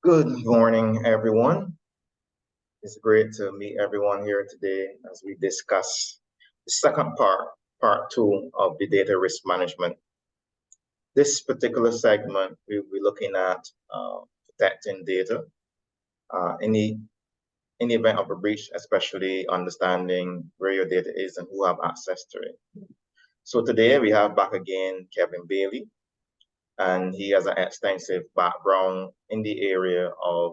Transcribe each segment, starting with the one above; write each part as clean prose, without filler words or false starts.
Good morning, everyone. It's great to meet everyone here today as we discuss the second part two of the data risk management. This particular segment, we'll be looking at protecting data in the event of a breach, especially understanding where your data is and who have access to it. So today we have back again Kevin Bailey, and he has an extensive background in the area of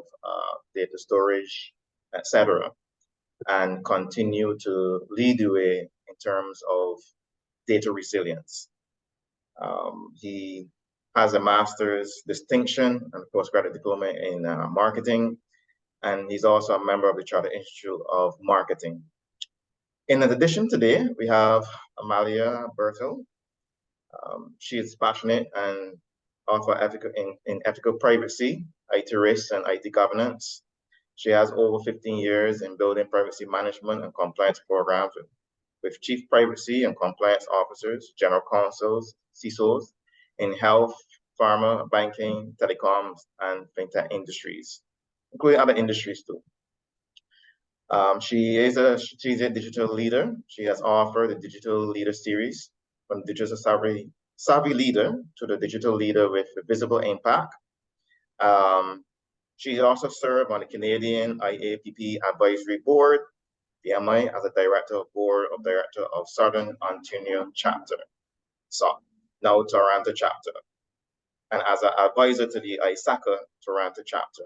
data storage, etc., and continue to lead the way in terms of data resilience. He has a master's distinction and postgraduate diploma in marketing, and he's also a member of the Chartered Institute of Marketing. In addition, today we have Amalia Bertel. She is passionate and author in ethical privacy, IT risks, and IT governance. She has over 15 years in building privacy management and compliance programs with chief privacy and compliance officers, general counsels, CISOs in health, pharma, banking, telecoms, and fintech industries, including other industries too. She's a digital leader. She has authored the Digital Leader series, from digital savvy leader to the digital leader with visible impact. She also served on the Canadian IAPP Advisory Board, BMI, as a board of director of Southern Ontario chapter, so now Toronto chapter, and as an advisor to the ISACA Toronto chapter,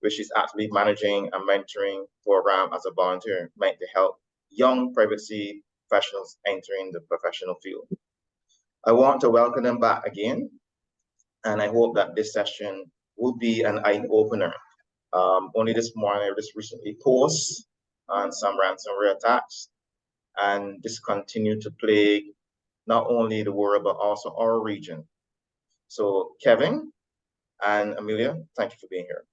which is actually managing a mentoring program as a volunteer meant to help young privacy professionals entering the professional field. I want to welcome them back again, and I hope that this session will be an eye-opener. Only this morning, I just recently posted on some ransomware attacks, and this continued to plague not only the world, but also our region. So Kevin and Amelia, thank you for being here.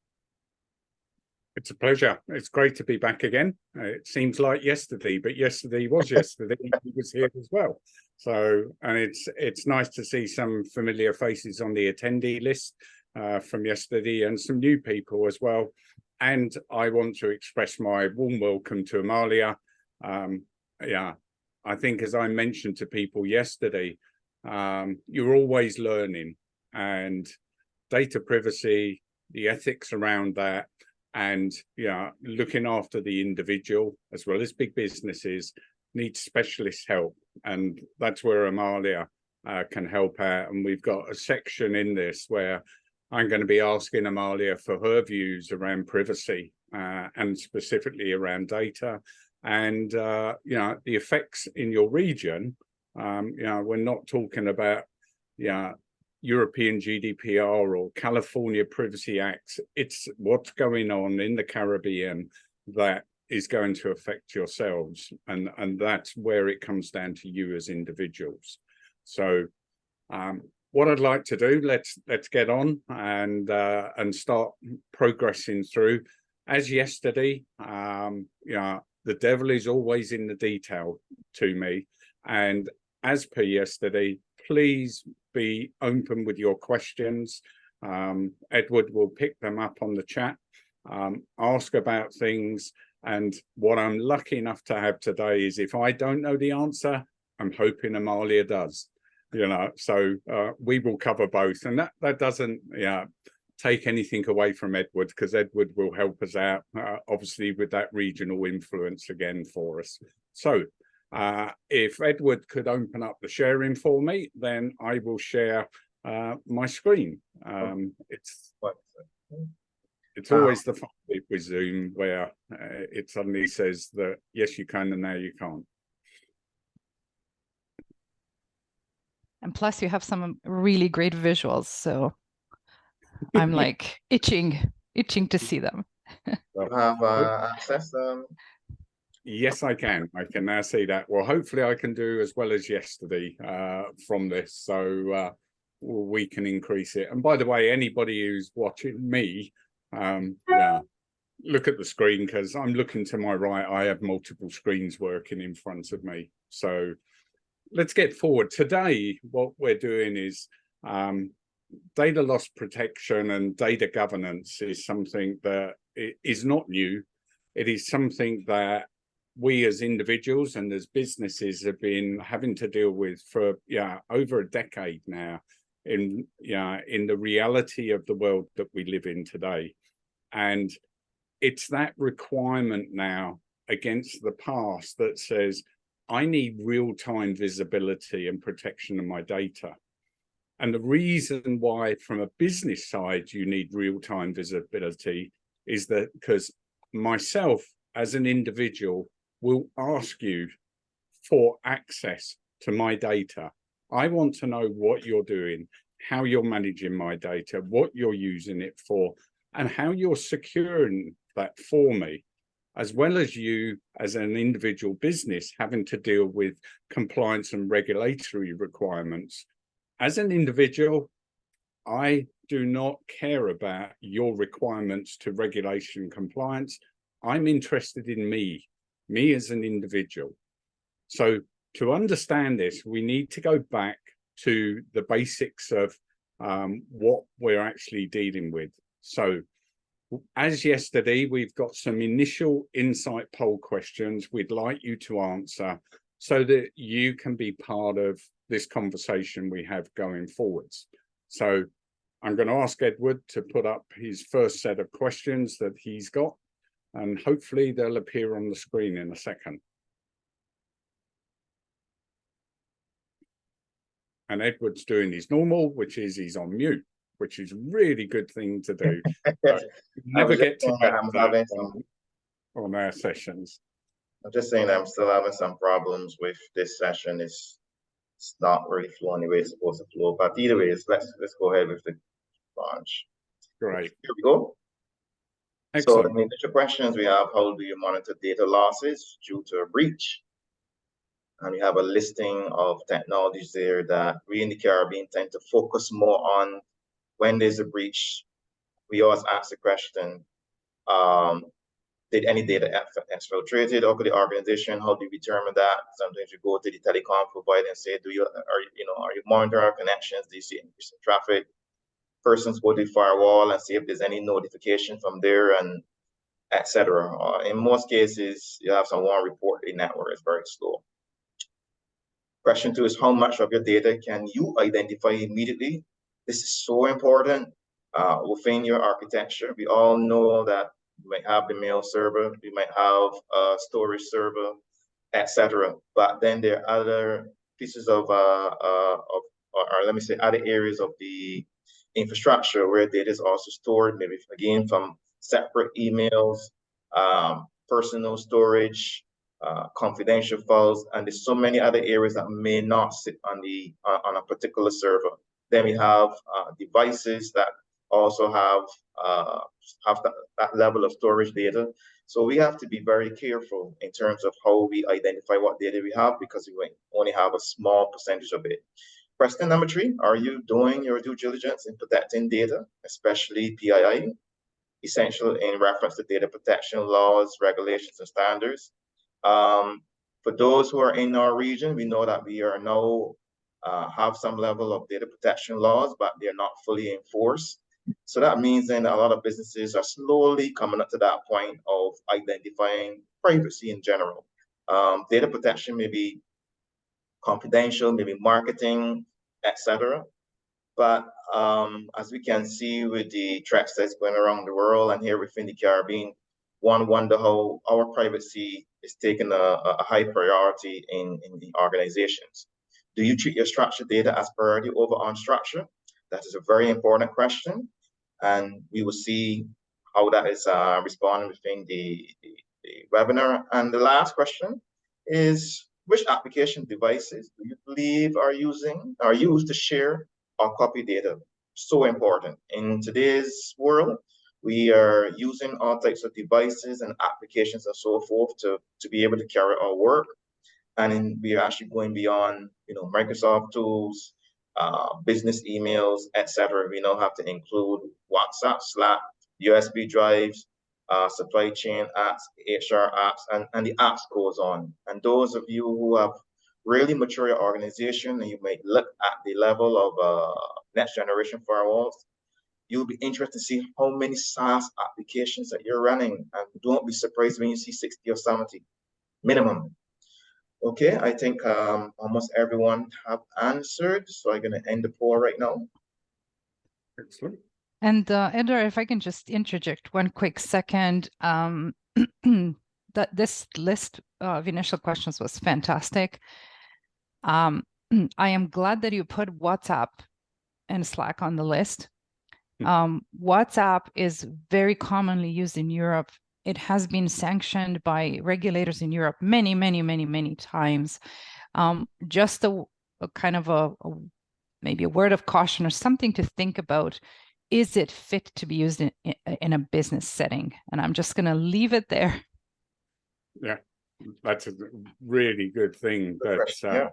It's a pleasure. It's great to be back again. It seems like yesterday, but yesterday was yesterday. He was here as well. So, and it's nice to see some familiar faces on the attendee list from yesterday and some new people as well. And I want to express my warm welcome to Amalia. Yeah, I think as I mentioned to people yesterday, you're always learning, and data privacy, the ethics around that, and looking after the individual as well as big businesses needs specialist help, and that's where Amalia can help out. And we've got a section in this where I'm going to be asking Amalia for her views around privacy and specifically around data and the effects in your region. We're not talking about European GDPR or California Privacy Acts. It's what's going on in the Caribbean that is going to affect yourselves, and that's where it comes down to you as individuals. So what I'd like to do, let's get on and start progressing through. As yesterday, the devil is always in the detail to me, and as per yesterday, please be open with your questions. Edward will pick them up on the chat, ask about things, and what I'm lucky enough to have today is if I don't know the answer, I'm hoping Amalia does, so we will cover both, and that doesn't take anything away from Edward, because Edward will help us out, obviously, with that regional influence again for us. So if Edward could open up the sharing for me, then I will share my screen. It's always the fun bit with Zoom where it suddenly says that yes you can and now you can't. And plus you have some really great visuals, so I'm like itching to see them. You have access? Yes, I can now see that. Well, hopefully I can do as well as yesterday from this, so we can increase it. And by the way, anybody who's watching me, look at the screen, because I'm looking to my right. I have multiple screens working in front of me. So let's get forward. Today, what we're doing is data loss protection and data governance is something that is not new. It is something that we as individuals and as businesses have been having to deal with for over a decade now in the reality of the world that we live in today. And it's that requirement now against the past that says, I need real-time visibility and protection of my data. And the reason why, from a business side, you need real-time visibility is that because myself as an individual will ask you for access to my data. I want to know what you're doing, how you're managing my data, what you're using it for, and how you're securing that for me, as well as you as an individual business having to deal with compliance and regulatory requirements. As an individual, I do not care about your requirements to regulation and compliance. I'm interested in me as an individual. So to understand this, we need to go back to the basics of what we're actually dealing with. So as yesterday, we've got some initial insight poll questions we'd like you to answer so that you can be part of this conversation we have going forwards. So I'm going to ask Edward to put up his first set of questions that he's got, and hopefully they'll appear on the screen in a second. And Edward's doing his normal, which is he's on mute, which is a really good thing to do. Never get to that on our sessions. I'm just saying I'm still having some problems with this session. It's not really flowing the way it's supposed to flow. But either way, let's go ahead with the launch. Great. Here we go. Excellent. So the initial questions we have: how do you monitor data losses due to a breach? And we have a listing of technologies there that we in the Caribbean tend to focus more on when there's a breach. We always ask the question, did any data exfiltrated or could the organization? How do you determine that? Sometimes you go to the telecom provider and say, are you monitoring our connections? Do you see increase in traffic? Persons go to the firewall and see if there's any notification from there, and etc. In most cases, you have someone report the network is very slow. Question 2 is, how much of your data can you identify immediately? This is so important within your architecture. We all know that you might have the mail server, you might have a storage server, etc. But then there are other pieces of, or let me say, other areas of the infrastructure where data is also stored, maybe again from separate emails, personal storage, confidential files, and there's so many other areas that may not sit on a particular server. Then we have devices that also have that level of storage data. So we have to be very careful in terms of how we identify what data we have, because we only have a small percentage of it. Question number 3, are you doing your due diligence in protecting data, especially PII, essential in reference to data protection laws, regulations, and standards? For those who are in our region, we know that we are now have some level of data protection laws, but they're not fully enforced. So that means then a lot of businesses are slowly coming up to that point of identifying privacy in general. Data protection may be confidential, maybe marketing, etc. But as we can see with the threats that's going around the world and here within the Caribbean, one wonder how our privacy is taking a high priority in the organizations. Do you treat your structured data as priority over unstructured? That is a very important question. And we will see how that is responding within the webinar. And the last question is, which application devices do you believe are used to share or copy data? So important. In today's world, we are using all types of devices and applications and so forth to be able to carry our work. And we are actually going beyond, Microsoft tools, business emails, etc. We now have to include WhatsApp, Slack, USB drives, supply chain apps, HR apps, and the apps goes on. And those of you who have really mature your organization, and you might look at the level of next generation firewalls, you'll be interested to see how many SaaS applications that you're running, and don't be surprised when you see 60 or 70 minimum. Okay, I think almost everyone have answered, so I'm going to end the poll right now. Excellent. And Edward, if I can just interject one quick second, that this list of initial questions was fantastic. I am glad that you put WhatsApp and Slack on the list. WhatsApp is very commonly used in Europe. It has been sanctioned by regulators in Europe many, many, many, many times. Just a kind of maybe a word of caution or something to think about. Is it fit to be used in a business setting? And I'm just going to leave it there. Yeah, that's a really good thing. That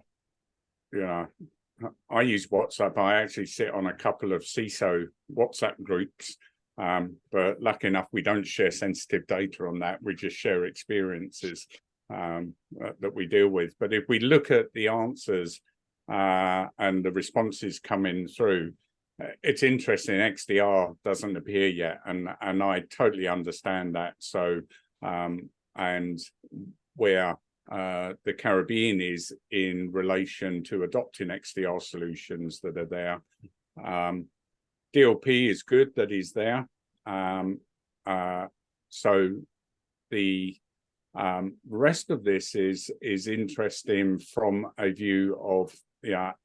yeah, I use WhatsApp. I actually sit on a couple of CISO WhatsApp groups, but lucky enough, we don't share sensitive data on that. We just share experiences that we deal with. But if we look at the answers and the responses coming through, it's interesting. XDR doesn't appear yet, and I totally understand that. So, and where the Caribbean is in relation to adopting XDR solutions that are there. DLP is good that is there. So the rest of this is interesting from a view of,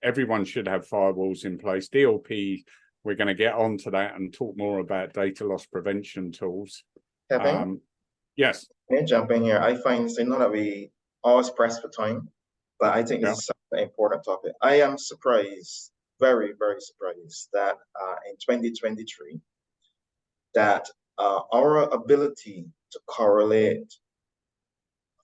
everyone should have firewalls in place. DLP, we're going to get onto that and talk more about data loss prevention tools. Yes. Let me jump in here. I find, so not that we always press for time, but I think this is an important topic. I am surprised, very, very surprised that in 2023, that our ability to correlate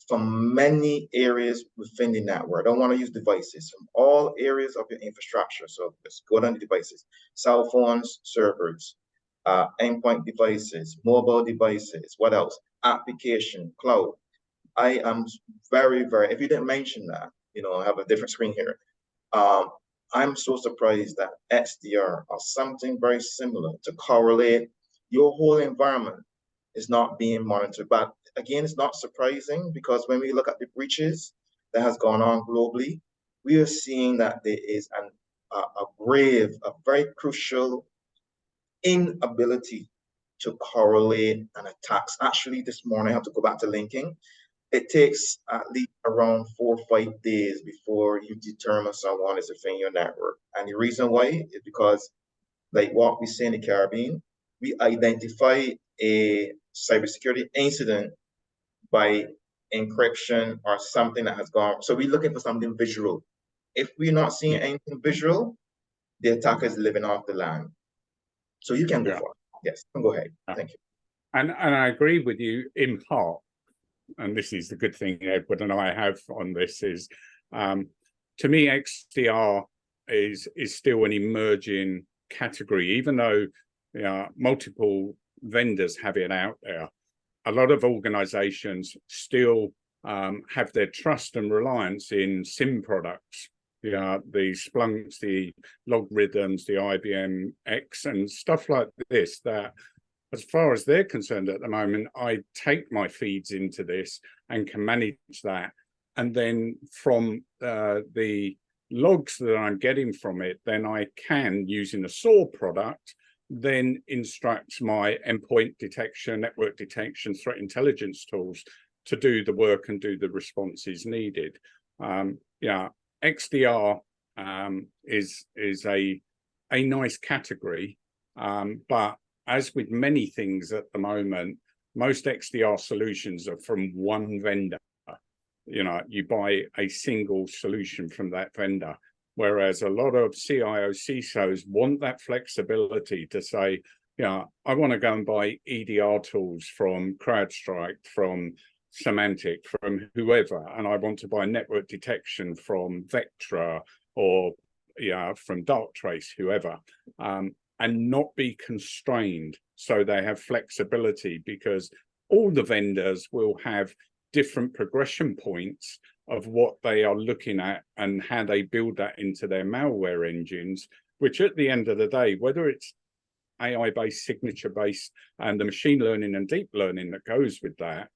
from many areas within the network. I don't want to use devices, from all areas of your infrastructure. So let's go down to devices: cell phones, servers, endpoint devices, mobile devices, what else? Application, cloud. I am very, very, if you didn't mention that, I have a different screen here. I'm so surprised that XDR or something very similar to correlate your whole environment is not being monitored. But again, it's not surprising, because when we look at the breaches that has gone on globally, we are seeing that there is a very crucial inability to correlate an attacks. Actually, this morning, I have to go back to linking. It takes at least around 4 or 5 days before you determine someone is within your network. And the reason why is because, like what we see in the Caribbean, we identify a cybersecurity incident by encryption or something that has gone. So we're looking for something visual. If we're not seeing anything visual, the attacker is living off the land. So you can go for it. Yes, go ahead. Thank you. And I agree with you in part. And this is the good thing Edward and I have on this is, to me, XDR is still an emerging category, even though multiple vendors have it out there. A lot of organizations still have their trust and reliance in SIM products, the Splunks, the Logarithms, the IBM X, and stuff like this, that as far as they're concerned at the moment, I take my feeds into this and can manage that. And then from the logs that I'm getting from it, then I can, using a SOAR product, then instruct my endpoint detection, network detection, threat intelligence tools to do the work and do the responses needed. XDR is a nice category, but as with many things at the moment, most XDR solutions are from one vendor. You buy a single solution from that vendor, whereas a lot of CIO, CISOs want that flexibility to say, I want to go and buy EDR tools from CrowdStrike, from Symantec, from whoever, and I want to buy network detection from Vectra or from Darktrace, whoever. And not be constrained, so they have flexibility, because all the vendors will have different progression points of what they are looking at and how they build that into their malware engines. which at the end of the day, whether it's AI-based, signature-based, and the machine learning and deep learning that goes with that,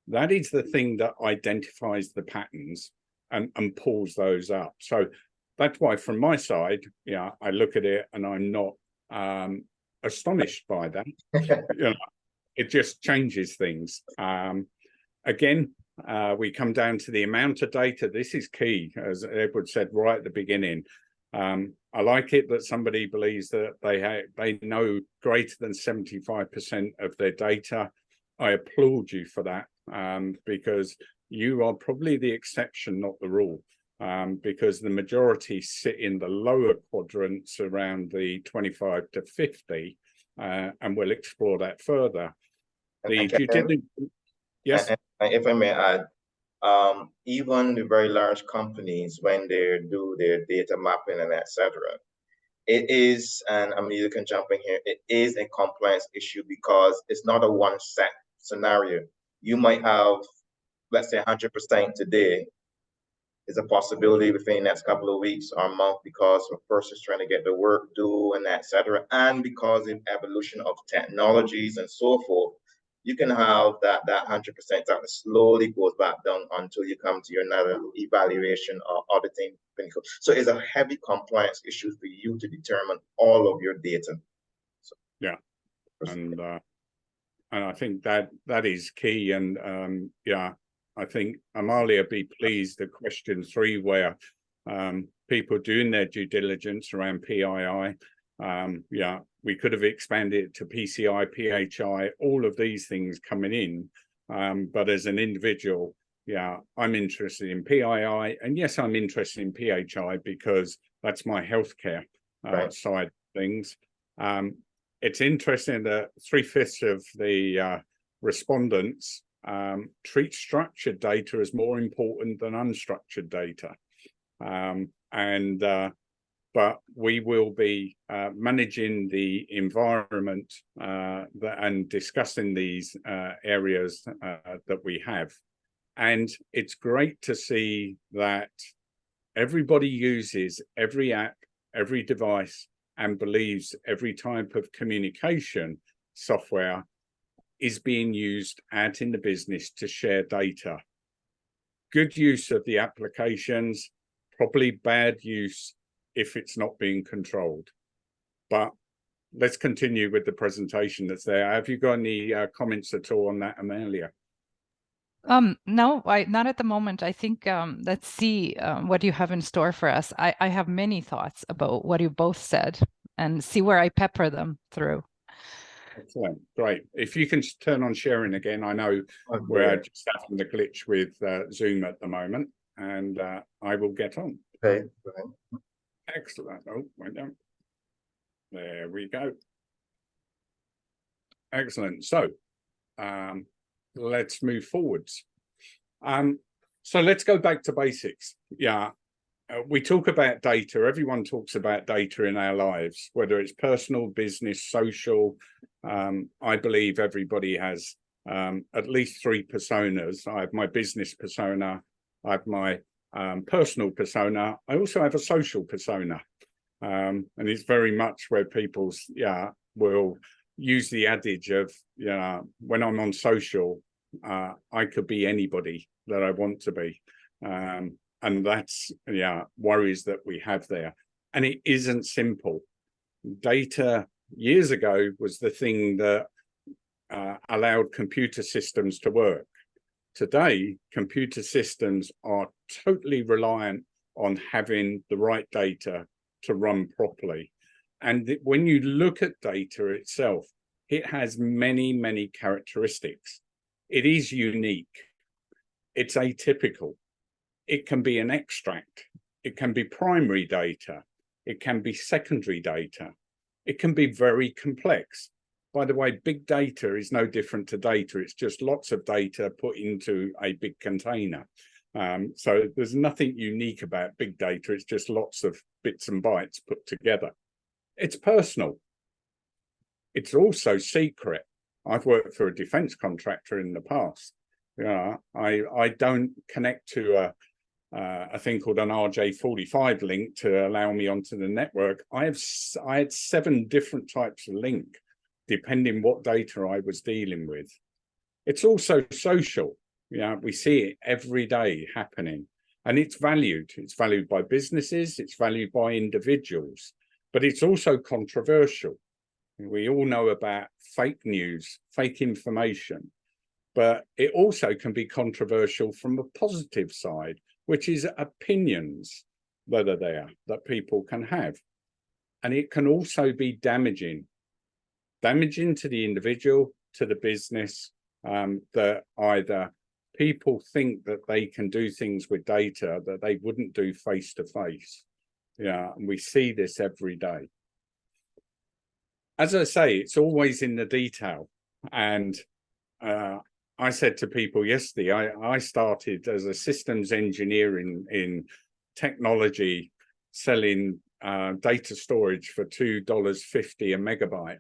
that is the thing that identifies the patterns and pulls those up. So that's why from my side, yeah, I look at it and I'm not astonished by that. It just changes things. Again, we come down to the amount of data. This is key, as Edward said right at the beginning. I like it that somebody believes that they know greater than 75% of their data. I applaud you for that, because you are probably the exception, not the rule, because the majority sit in the lower quadrants around the 25 to 50, and we'll explore that further. Yes. And if I may add, even the very large companies, when they do their data mapping and etc., it is, and I mean, you can jump in here, it is a compliance issue because it's not a one set scenario. You might have, let's say 100% today. Is a possibility within the next couple of weeks or month because a person's trying to get the work done and etc. And because of evolution of technologies and so forth, you can have that 100% that slowly goes back down until you come to your another evaluation or auditing. So it's a heavy compliance issue for you to determine all of your data. So, yeah, and I think that is key. And yeah, I think Amalia be pleased at question 3, where people doing their due diligence around PII. Yeah, we could have expanded it to PCI, PHI, all of these things coming in. But as an individual, yeah, I'm interested in PII. And yes, I'm interested in PHI because that's my healthcare side of things. It's interesting that 3/5 of the respondents treat structured data as more important than unstructured data. But we will be managing the environment and discussing these areas that we have. And it's great to see that everybody uses every app, every device, and believes every type of communication software is being used out in the business to share data. Good use of the applications, probably bad use if it's not being controlled. But let's continue with the presentation that's there. Have you got any comments at all on that, Amalia? No, not at the moment. I think let's see what you have in store for us. I have many thoughts about what you both said and see where I pepper them through. Excellent, great. If you can turn on sharing again, I know we're just having the glitch with Zoom at the moment, and I will get on. Okay, go ahead. Excellent. Oh, went down. There we go. Excellent. So let's move forwards. So let's go back to basics. Yeah. We talk about data. Everyone talks about data in our lives, whether it's personal, business, social. I believe everybody has at least 3 personas. I have my business persona. I have my personal persona. I also have a social persona. And it's very much where people will use the adage of, when I'm on social, I could be anybody that I want to be. And that's, worries that we have there. And it isn't simple. Data years ago was the thing that allowed computer systems to work. Today, computer systems are totally reliant on having the right data to run properly. And when you look at data itself, it has many, many characteristics. It is unique. It's atypical. It can be an extract. It can be primary data. It can be secondary data. It can be very complex. By the way, big data is no different to data. It's just lots of data put into a big container. So there's nothing unique about big data. It's just lots of bits and bytes put together. It's personal. It's also secret. I've worked for a defense contractor in the past. I don't connect to a thing called an RJ45 link to allow me onto the network, I had 7 different types of link, depending what data I was dealing with. It's also social. We see it every day happening, and it's valued. It's valued by businesses, it's valued by individuals, but it's also controversial. We all know about fake news, fake information, but it also can be controversial from a positive side, which is opinions that are there that people can have. And it can also be damaging to the individual, to the business, that either people think that they can do things with data that they wouldn't do face to face. And we see this every day. As I say, it's always in the detail. And I said to people yesterday, I started as a systems engineer in technology, selling data storage for $2.50 a megabyte.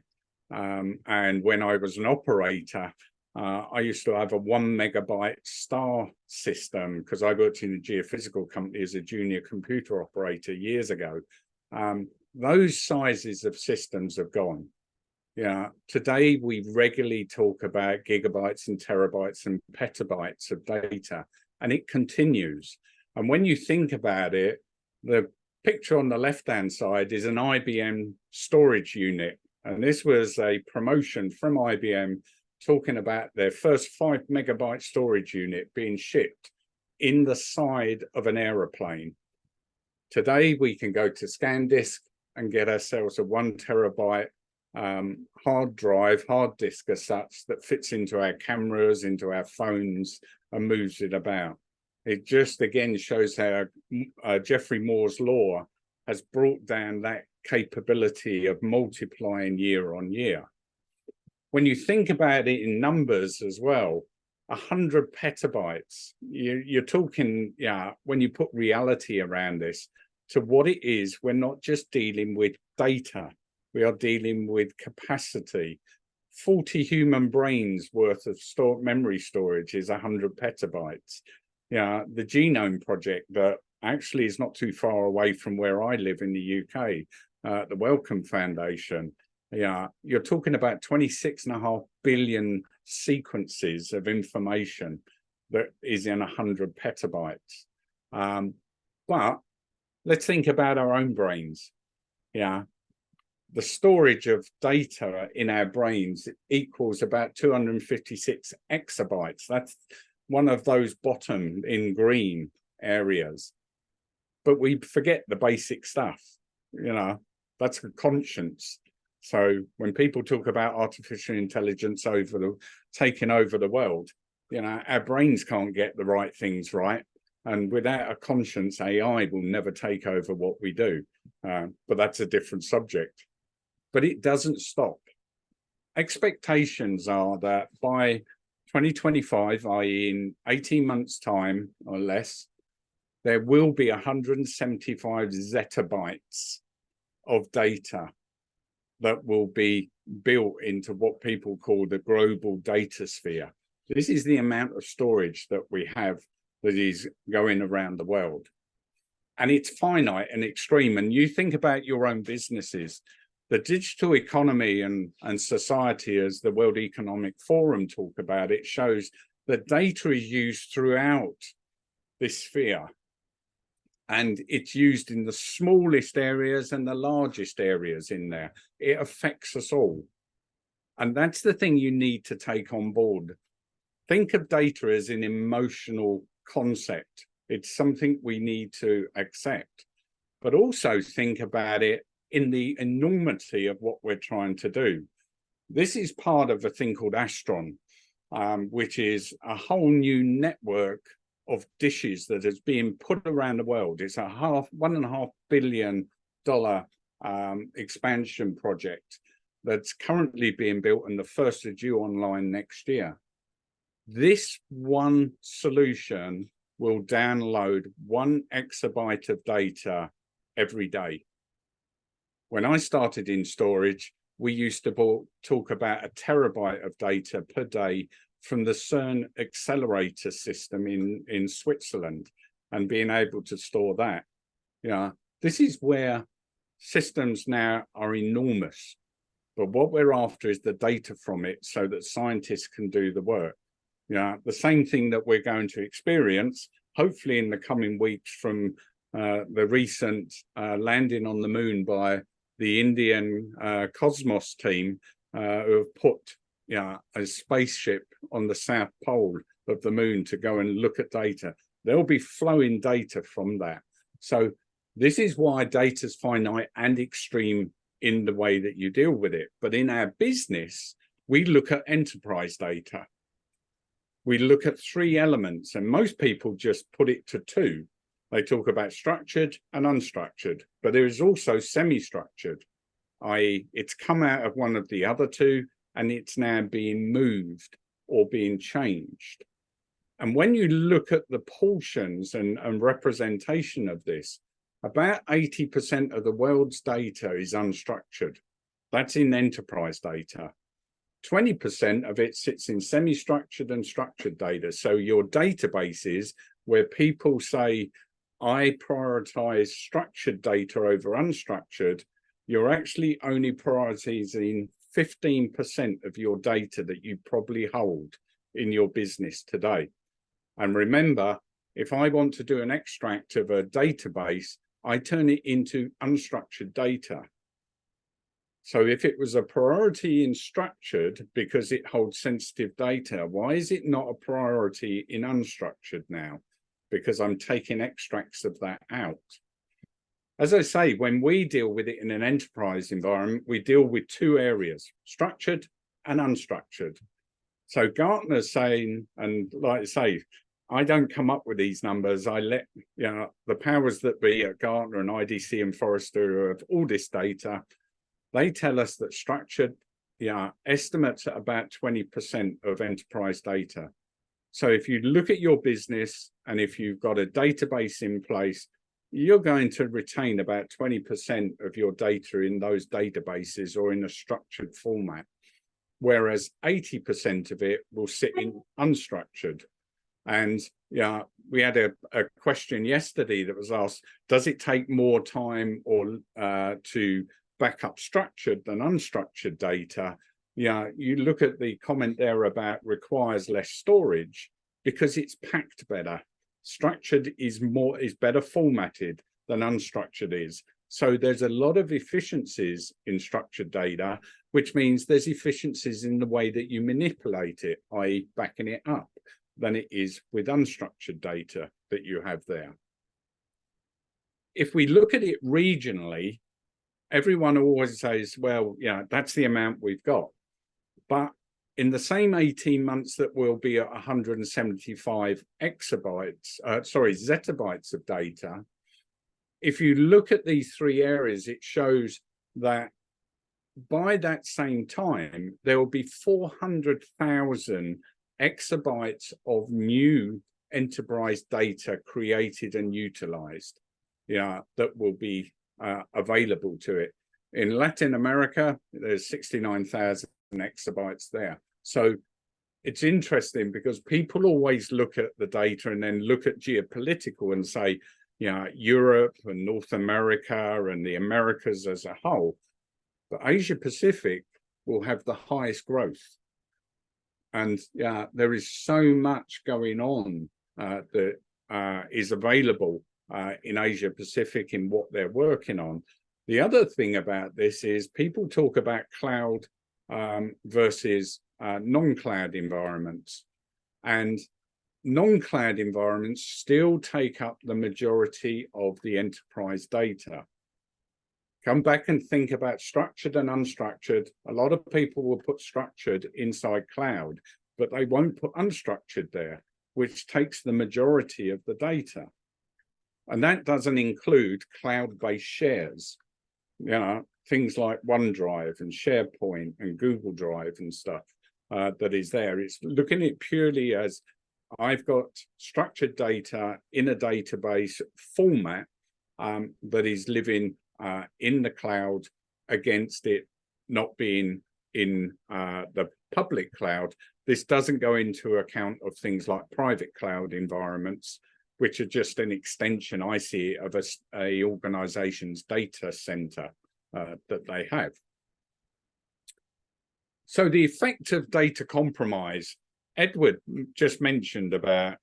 And when I was an operator, I used to have a 1 megabyte star system because I worked in a geophysical company as a junior computer operator years ago. Those sizes of systems have gone. Today we regularly talk about gigabytes and terabytes and petabytes of data, and it continues. And when you think about it, the picture on the left-hand side is an IBM storage unit. And this was a promotion from IBM talking about their first 5 megabyte storage unit being shipped in the side of an aeroplane. Today, we can go to ScanDisk and get ourselves a 1 terabyte hard disk as such that fits into our cameras, into our phones, and moves it about. It just again shows how Geoffrey Moore's law has brought down that capability of multiplying year on year. When you think about it in numbers as well, 100 petabytes, you're talking, when you put reality around this to what it is, we're not just dealing with data, we are dealing with capacity. 40 human brains worth of memory storage is 100 petabytes. The Genome Project that actually is not too far away from where I live in the UK, the Wellcome Foundation, you're talking about 26.5 billion sequences of information that is in 100 petabytes. But let's think about our own brains. The storage of data in our brains equals about 256 exabytes. That's one of those bottom in green areas. But we forget the basic stuff. That's a conscience. So when people talk about artificial intelligence taking over the world, our brains can't get the right things right. And without a conscience, AI will never take over what we do. But that's a different subject. But it doesn't stop. Expectations are that by 2025, i.e. in 18 months' time or less, there will be 175 zettabytes of data that will be built into what people call the global data sphere. This is the amount of storage that we have that is going around the world. And it's finite and extreme. And you think about your own businesses, the digital economy and society, as the World Economic Forum talk about, it shows that data is used throughout this sphere. And it's used in the smallest areas and the largest areas in there. It affects us all. And that's the thing you need to take on board. Think of data as an emotional concept. It's something we need to accept. But also think about it in the enormity of what we're trying to do. This is part of a thing called Astron, which is a whole new network of dishes that is being put around the world. It's a $1.5 billion expansion project that's currently being built, and the first are due online next year. This one solution will download 1 exabyte of data every day. When I started in storage, we used to talk about 1 terabyte of data per day from the CERN accelerator system in Switzerland. and being able to store that. This is where systems now are enormous. But what we're after is the data from it so that scientists can do the work. The same thing that we're going to experience, hopefully in the coming weeks, from the recent landing on the moon by the Indian Cosmos team, who have put a spaceship on the South Pole of the moon to go and look at data. There'll be flowing data from that. So this is why data is finite and extreme in the way that you deal with it. But in our business, we look at enterprise data. We look at 3 elements, and most people just put it to 2. They talk about structured and unstructured, but there is also semi-structured, i.e. it's come out of one of the other 2 and it's now being moved or being changed. And when you look at the portions and representation of this, about 80% of the world's data is unstructured. That's in enterprise data. 20% of it sits in semi-structured and structured data. So your databases where people say, I prioritize structured data over unstructured, you're actually only prioritizing 15% of your data that you probably hold in your business today. And remember, if I want to do an extract of a database, I turn it into unstructured data. So if it was a priority in structured because it holds sensitive data, why is it not a priority in unstructured now? Because I'm taking extracts of that out. As I say, when we deal with it in an enterprise environment, we deal with 2 areas, structured and unstructured. So Gartner's saying, and like I say, I don't come up with these numbers. I let the powers that be at Gartner and IDC and Forrester of all this data, they tell us that structured estimates at about 20% of enterprise data. So if you look at your business and if you've got a database in place, you're going to retain about 20% of your data in those databases or in a structured format, whereas 80% of it will sit in unstructured. And we had a question yesterday that was asked, does it take more time or to back up structured than unstructured data? You look at the comment there about requires less storage because it's packed better. Structured is better formatted than unstructured is. So there's a lot of efficiencies in structured data, which means there's efficiencies in the way that you manipulate it, i.e. backing it up, than it is with unstructured data that you have there. If we look at it regionally, everyone always says, well, that's the amount we've got. But in the same 18 months that we'll be at 175 zettabytes of data, if you look at these 3 areas, it shows that by that same time, there will be 400,000 exabytes of new enterprise data created and utilized, that will be available to it. In Latin America, there's 69,000 exabytes there. So it's interesting because people always look at the data and then look at geopolitical and say, Europe and North America and the Americas as a whole. But Asia Pacific will have the highest growth. And there is so much going on that is available in Asia Pacific in what they're working on. The other thing about this is people talk about cloud versus non-cloud environments. And non-cloud environments still take up the majority of the enterprise data. Come back and think about structured and unstructured. A lot of people will put structured inside cloud, but they won't put unstructured there, which takes the majority of the data. And that doesn't include cloud-based shares, things like OneDrive and SharePoint and Google Drive and stuff that is there. It's looking at it purely as I've got structured data in a database format that is living in the cloud against it not being in the public cloud. This doesn't go into account of things like private cloud environments which are just an extension, I see, of a organization's data center that they have. So the effect of data compromise, Edward just mentioned about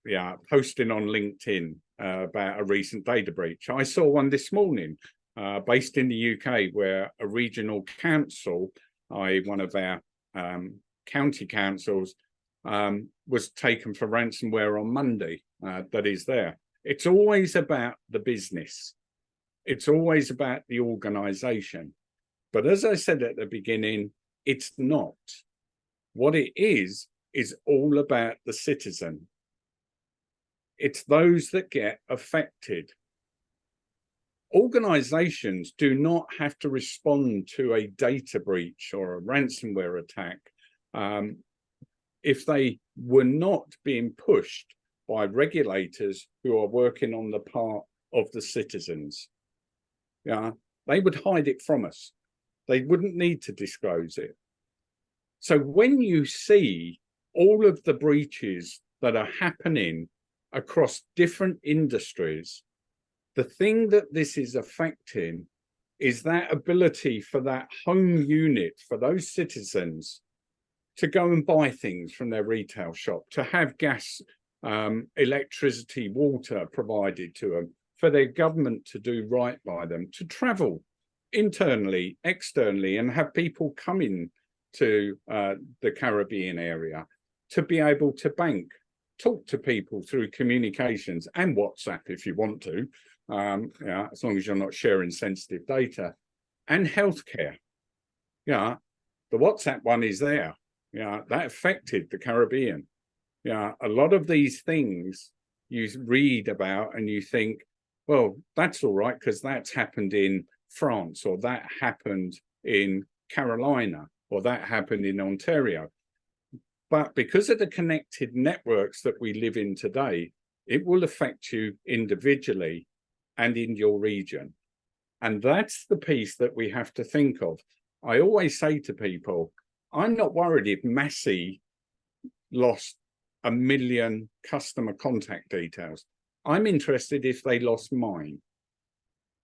posting on LinkedIn about a recent data breach. I saw one this morning based in the UK where a regional council, one of our county councils, was taken for ransomware on Monday. That is there. It's always about the business. It's always about the organization. But as I said at the beginning, it's not. What it is all about the citizen. It's those that get affected. Organizations do not have to respond to a data breach or a ransomware attack if they were not being pushed by regulators who are working on the part of the citizens. They would hide it from us. They wouldn't need to disclose it. So when you see all of the breaches that are happening across different industries, the thing that this is affecting is that ability for that home unit, for those citizens to go and buy things from their retail shop, to have gas, electricity, water provided to them, for their government to do right by them, to travel internally, externally, and have people coming to the Caribbean area, to be able to bank, talk to people through communications and WhatsApp if you want to, as long as you're not sharing sensitive data, and healthcare. The WhatsApp one is there. That affected the Caribbean. A lot of these things you read about and you think, well, that's all right because that's happened in France, or that happened in Carolina, or that happened in Ontario. But because of the connected networks that we live in today, it will affect you individually and in your region. And that's the piece that we have to think of. I always say to people, I'm not worried if Massey lost 1 million customer contact details. I'm interested if they lost mine.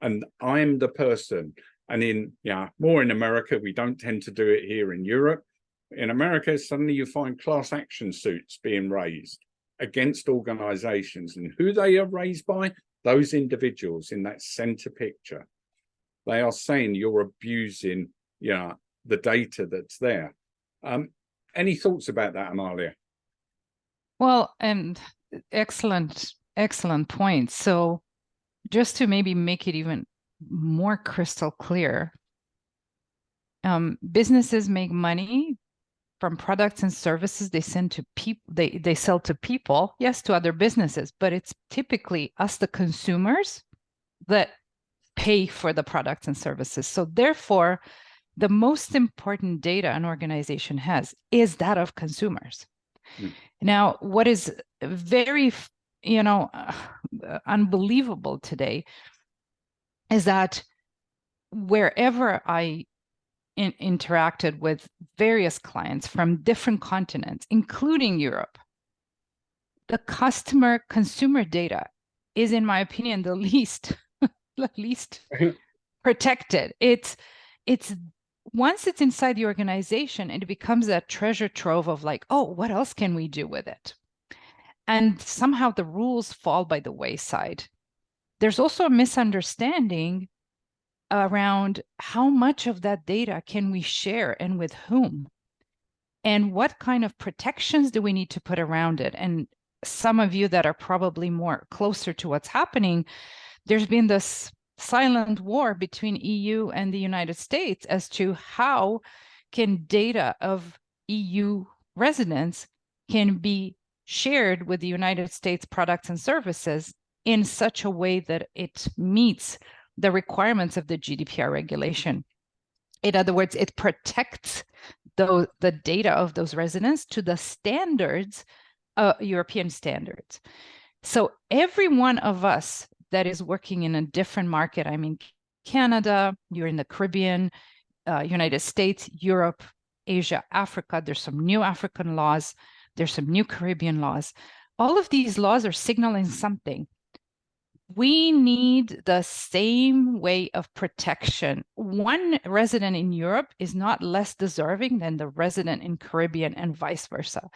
And I'm the person. And more in America, we don't tend to do it here in Europe. In America, suddenly you find class action suits being raised against organizations, and who they are raised by, those individuals in that center picture. They are saying you're abusing the data that's there. Any thoughts about that, Amalia? Well, and excellent point. So just to maybe make it even more crystal clear, businesses make money from products and services they send to people, they sell to people, yes, to other businesses, but it's typically us, the consumers, that pay for the products and services. So therefore, the most important data an organization has is that of consumers. Now, what is very, unbelievable today is that wherever I interacted with various clients from different continents, including Europe, the consumer data is, in my opinion, the least protected. It's once it's inside the organization, it becomes a treasure trove of like, oh, what else can we do with it? And somehow the rules fall by the wayside. There's also a misunderstanding around how much of that data can we share and with whom, and what kind of protections do we need to put around it. And some of you that are probably more closer to what's happening, there's been this silent war between EU and the United States as to how can data of EU residents can be shared with the United States products and services in such a way that it meets the requirements of the GDPR regulation. In other words, it protects the data of those residents to the standards, European standards. So every one of us that is working in a different market, I mean, Canada, you're in the Caribbean, United States, Europe, Asia, Africa, there's some new African laws, there's some new Caribbean laws. All of these laws are signaling something. we need the same way of protection. One resident in Europe is not less deserving than the resident in Caribbean and vice versa.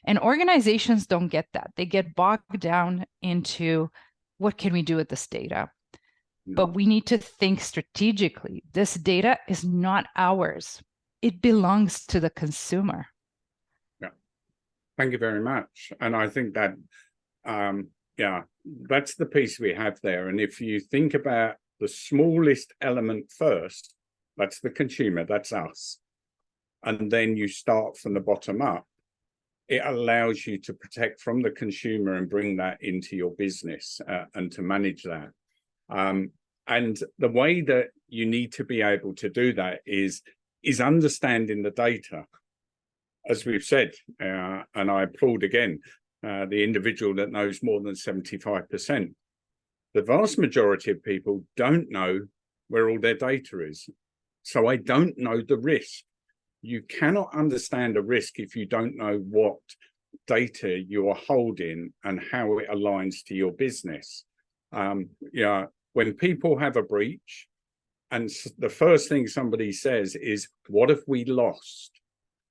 And organizations don't get that. They get bogged down into what can we do with this data? But we need to think strategically. This data is not ours. It belongs to the consumer. Yeah, thank you very much. And I think that, yeah, that's the piece we have there. And if you think about the smallest element first, that's the consumer, that's us. And then you start from the bottom up. It allows you to protect from the consumer and bring that into your business and to manage that. And the way that you need to be able to do that is understanding the data. As we've said, and I applaud again, the individual that knows more than 75%. The vast majority of people don't know where all their data is. So I don't know the risk. You cannot understand a risk if you don't know what data you are holding and how it aligns to your business. Yeah, when people have a breach, and the first thing somebody says is, what have we lost?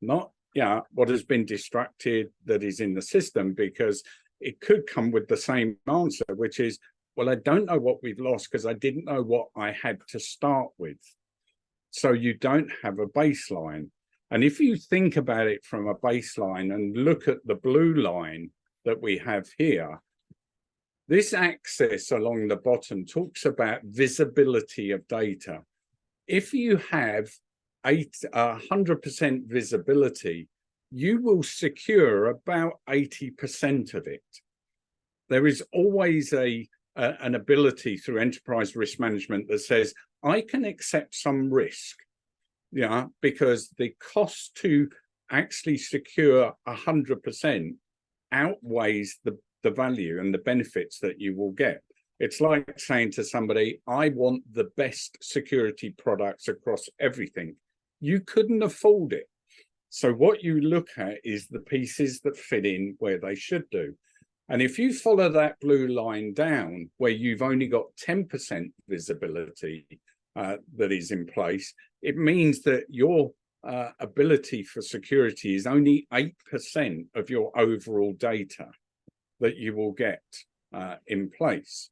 Not, yeah, what has been distracted that is in the system, because it could come with the same answer, which is, well, I don't know what we've lost because I didn't know what I had to start with. So you don't have a baseline. And if you think about it from a baseline and look at the blue line that we have here, this axis along the bottom talks about visibility of data. If you have 100% visibility, you will secure about 80% of it. There is always an ability through enterprise risk management that says, I can accept some risk, yeah, because the cost to actually secure 100% outweighs the value and the benefits that you will get. It's like saying to somebody, I want the best security products across everything. You couldn't afford it. So what you look at is the pieces that fit in where they should do. And if you follow that blue line down, where you've only got 10% visibility that is in place, it means that your ability for security is only 8% of your overall data that you will get in place.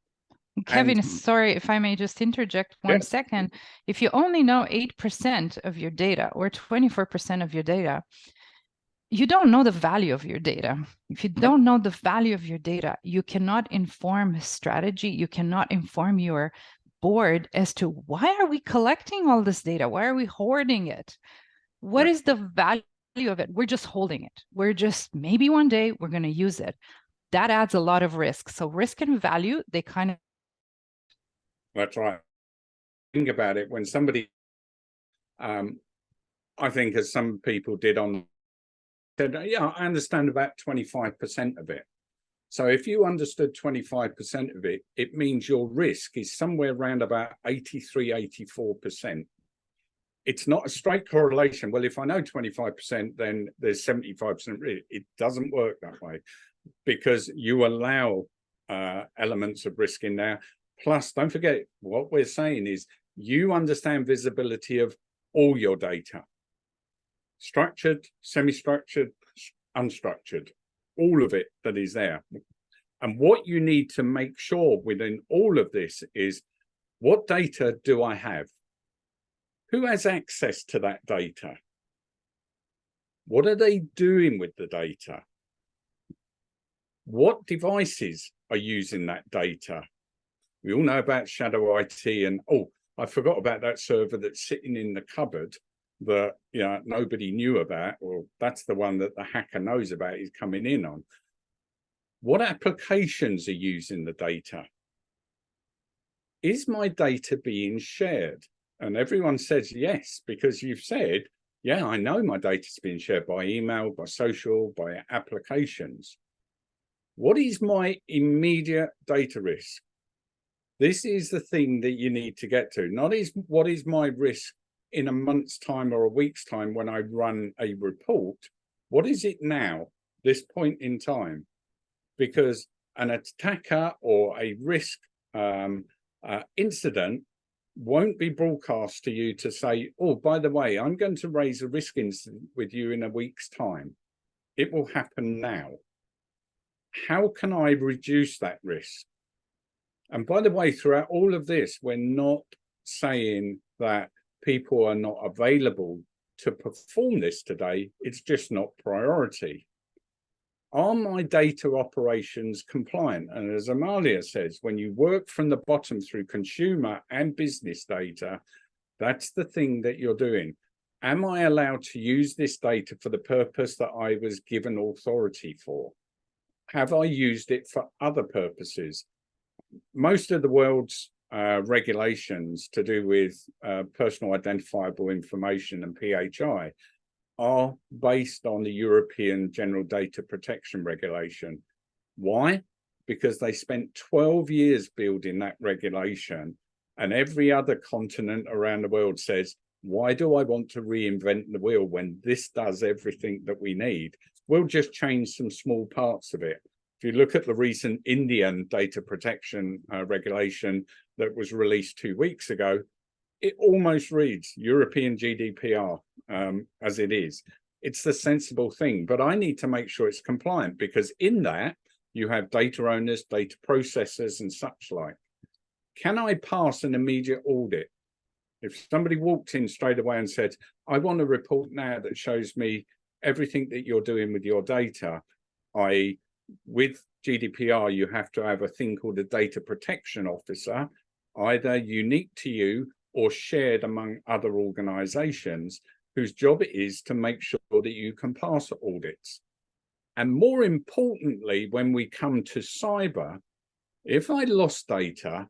Kevin, sorry if I may just interject one second. If you only know 8% of your data or 24% of your data, you don't know the value of your data. If you don't know the value of your data, you cannot inform strategy. You cannot inform your board as to, why are we collecting all this data? Why are we hoarding it? What is the value of it? We're just holding it. We're just, maybe one day we're going to use it. That adds a lot of risk. So risk and value, they kind of. That's right. Think about it when somebody, I think as some people did said, yeah, I understand about 25% of it. So if you understood 25% of it, it means your risk is somewhere around about 83, 84%. It's not a straight correlation. Well, if I know 25%, then there's 75% risk. It doesn't work that way, because you allow elements of risk in there. Plus, don't forget, what we're saying is you understand visibility of all your data. Structured, semi-structured, unstructured, all of it that is there. And what you need to make sure within all of this is, what data do I have? Who has access to that data? What are they doing with the data? What devices are using that data? We all know about shadow IT, and oh, I forgot about that server that's sitting in the cupboard that nobody knew about, or that's the one that the hacker knows about, is coming in on. What applications are using the data? Is my data being shared? And everyone says yes, because you've said, yeah, I know my data's being shared by email, by social, by applications. What is my immediate data risk? This is the thing that you need to get to. Not what is my risk in a month's time or a week's time when I run a report. What is it now, this point in time? Because an attacker or a risk incident won't be broadcast to you to say, oh, by the way, I'm going to raise a risk incident with you in a week's time. It will happen now. How can I reduce that risk? And by the way, throughout all of this, we're not saying that people are not available to perform this today. It's just not priority. Are my data operations compliant? And as Amalia says, when you work from the bottom through consumer and business data, that's the thing that you're doing. Am I allowed to use this data for the purpose that I was given authority for? Have I used it for other purposes? Most of the world's regulations to do with personal identifiable information and PHI are based on the European General Data Protection Regulation. Why? Because they spent 12 years building that regulation, and every other continent around the world says, why do I want to reinvent the wheel when this does everything that we need? We'll just change some small parts of it. If you look at the recent Indian data protection regulation that was released 2 weeks ago, it almost reads European GDPR as it is. It's the sensible thing, but I need to make sure it's compliant, because in that you have data owners, data processors and such like. Can I pass an immediate audit? If somebody walked in straight away and said, I want a report now that shows me everything that you're doing with your data, i.e. with GDPR, you have to have a thing called a data protection officer, either unique to you or shared among other organizations, whose job it is to make sure that you can pass audits. And more importantly, when we come to cyber, if I lost data,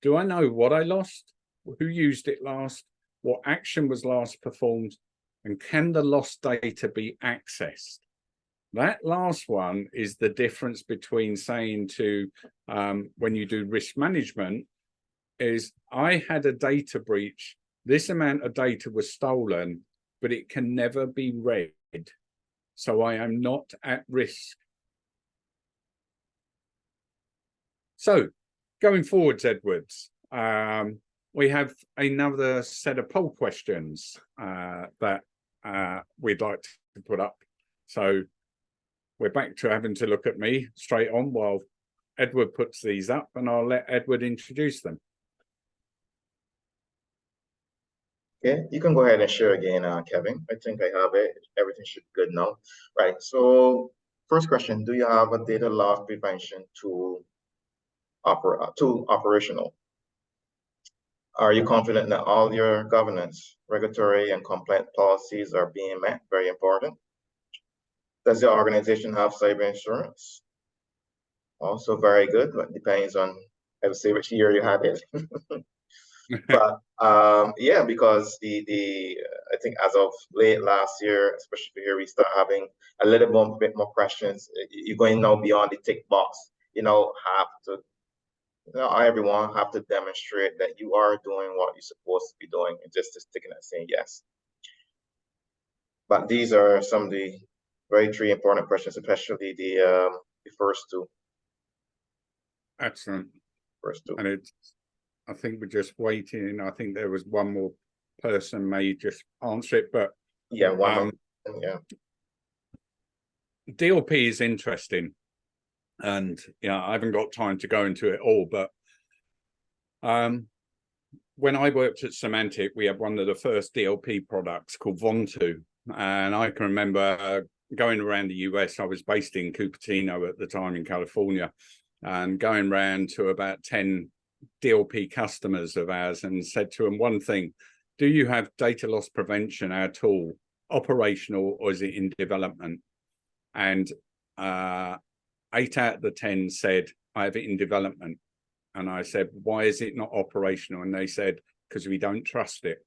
do I know what I lost, who used it last, what action was last performed, and can the lost data be accessed? That last one is the difference between saying to, when you do risk management, is I had a data breach, this amount of data was stolen, but it can never be read. So I am not at risk. So going forwards, Edwards, we have another set of poll questions that we'd like to put up. So we're back to having to look at me straight on while Edward puts these up, and I'll let Edward introduce them. Okay, you can go ahead and share again, Kevin. I think I have it. Everything should be good now. Right, so first question, do you have a data loss prevention tool operational? Are you confident that all your governance, regulatory, and compliance policies are being met? Very important. Does your organization have cyber insurance? Also very good, but depends on, I would say, which year you had it. But yeah, because I think as of late last year, especially here, we start having a little bit more questions. You're going now beyond the tick box. Everyone have to demonstrate that you are doing what you're supposed to be doing, and just sticking and saying yes. But these are some of the three important questions, especially the first two. Excellent. First two. And I think we're just waiting. I think there was one more person may just answer it, but yeah, one more. Yeah. DLP is interesting, and I haven't got time to go into it all, but when I worked at Symantec, we had one of the first DLP products called Vontu, and I can remember going around the US. I was based in Cupertino at the time in California, and going around to about 10 DLP customers of ours and said to them one thing: do you have data loss prevention, our tool, operational, or is it in development? And 8 out of the 10 said, I have it in development. And I said, why is it not operational? And they said, because we don't trust it.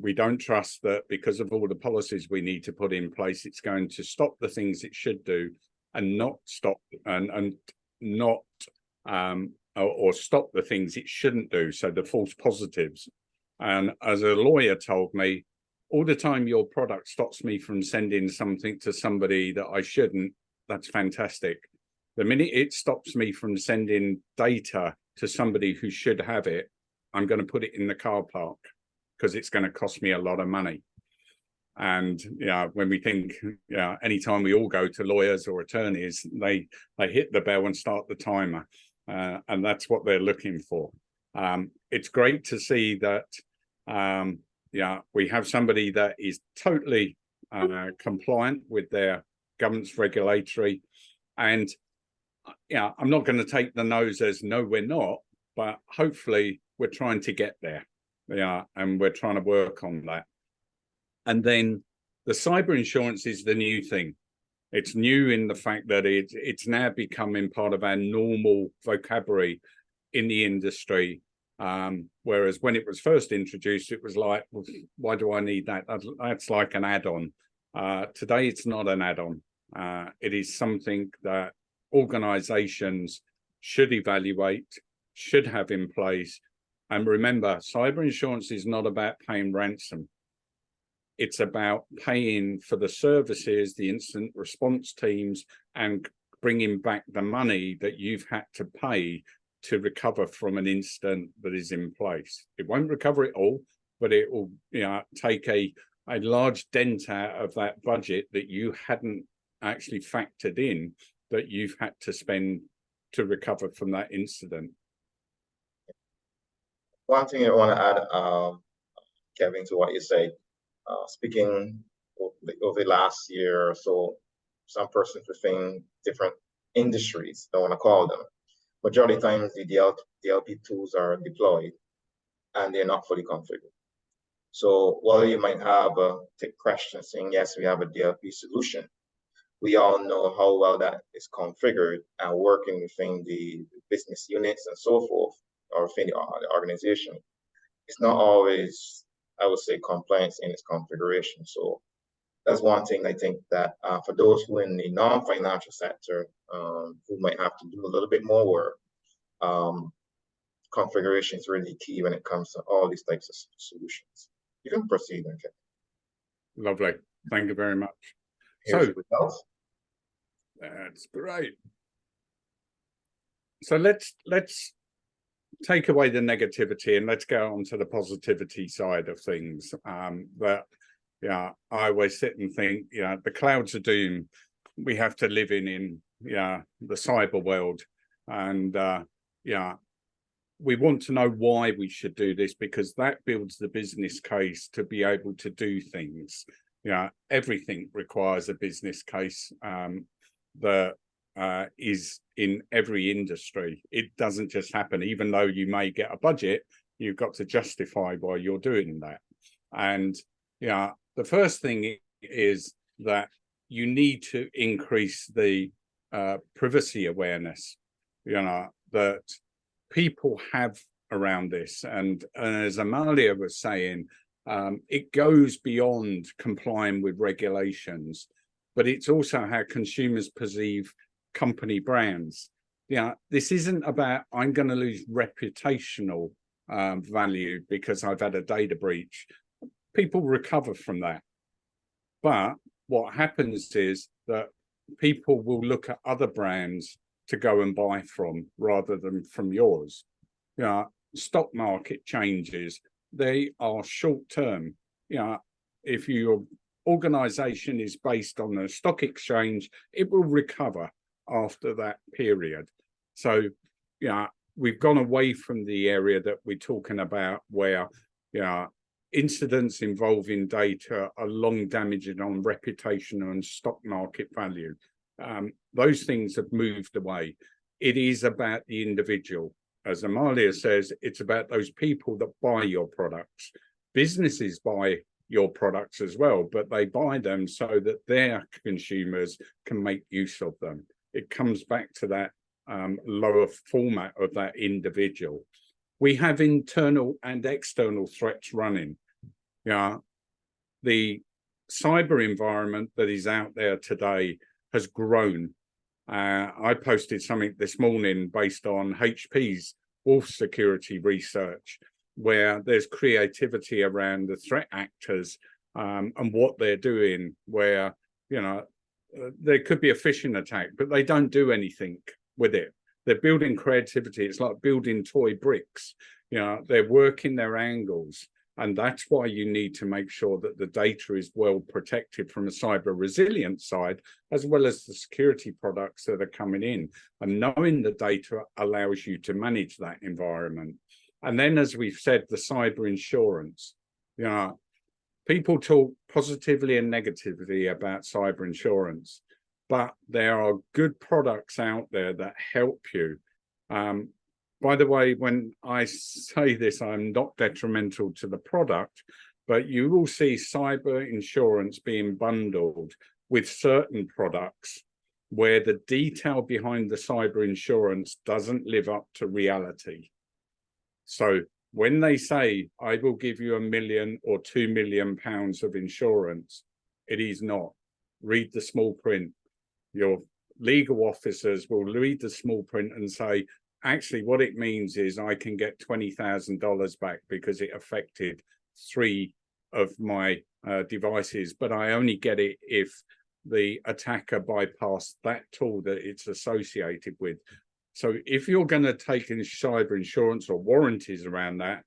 We don't trust that because of all the policies we need to put in place, it's going to stop the things it should do and not stop or stop the things it shouldn't do. So the false positives. And as a lawyer told me, all the time your product stops me from sending something to somebody that I shouldn't, that's fantastic. The minute it stops me from sending data to somebody who should have it, I'm going to put it in the car park because it's going to cost me a lot of money. And when we think, anytime we all go to lawyers or attorneys, they hit the bell and start the timer, and that's what they're looking for. It's great to see that we have somebody that is totally compliant with their governance regulatory, and I'm not going to take the nose as no, we're not, but hopefully we're trying to get there. And we're trying to work on that. And then the cyber insurance is the new thing. It's new in the fact that it's now becoming part of our normal vocabulary in the industry. Whereas when it was first introduced, it was like, well, why do I need that? That's like an add-on. Today, it's not an add-on. It is something that organizations should evaluate, should have in place. And remember, cyber insurance is not about paying ransom. It's about paying for the services, the incident response teams, and bringing back the money that you've had to pay to recover from an incident that is in place. It won't recover it all, but it will take a large dent out of that budget that you hadn't actually factored in, that you've had to spend to recover from that incident. One thing I want to add, Kevin, to what you said, speaking over the last year or so, some persons within different industries, don't want to call them, majority of times the DLP tools are deployed and they're not fully configured. So while you might have a question saying, yes, we have a DLP solution, we all know how well that is configured and working within the business units and so forth, or within the organization. It's not always, I would say, compliance in its configuration. So that's one thing I think that for those who in the non-financial sector who might have to do a little bit more work, configuration is really key when it comes to all these types of solutions. You can proceed, okay? Lovely. Thank you very much. Here's the results. That's great. So let's take away the negativity and let's go on to the positivity side of things. But I always sit and think, the clouds of doom we have to live in the cyber world, and we want to know why we should do this, because that builds the business case to be able to do things. Everything requires a business case that is in every industry. It doesn't just happen. Even though you may get a budget, you've got to justify why you're doing that. And the first thing is that you need to increase the privacy awareness that people have around this. And as Amalia was saying, it goes beyond complying with regulations, but it's also how consumers perceive company brands. This isn't about, I'm going to lose reputational value because I've had a data breach. People recover from that. But what happens is that people will look at other brands to go and buy from rather than from yours. Stock market changes, they are short term. If your organization is based on the stock exchange, it will recover after that period. So we've gone away from the area that we're talking about where incidents involving data are long damaging on reputation and stock market value. Those things have moved away. It is about the individual. As Amalia says, it's about those people that buy your products. Businesses buy your products as well, but they buy them so that their consumers can make use of them. It comes back to that lower format of that individual. We have internal and external threats running. The cyber environment that is out there today has grown. I posted something this morning based on HP's Wolf Security research, where there's creativity around the threat actors and what they're doing, where there could be a phishing attack, but they don't do anything with it. they're building creativity. It's like building toy bricks. You know, they're working their angles. And that's why you need to make sure that the data is well protected from a cyber resilience side, as well as the security products that are coming in. And knowing the data allows you to manage that environment. And then, as we've said, the cyber insurance. You know, people talk positively and negatively about cyber insurance, but there are good products out there that help you. By the way, when I say this, I'm not detrimental to the product, but you will see cyber insurance being bundled with certain products where the detail behind the cyber insurance doesn't live up to reality. So when they say, I will give you £1 million or £2 million of insurance, it is not. Read the small print. Your legal officers will read the small print and say, actually, what it means is I can get $20,000 back because it affected 3 of my devices, but I only get it if the attacker bypassed that tool that it's associated with. So if you're going to take in cyber insurance or warranties around that,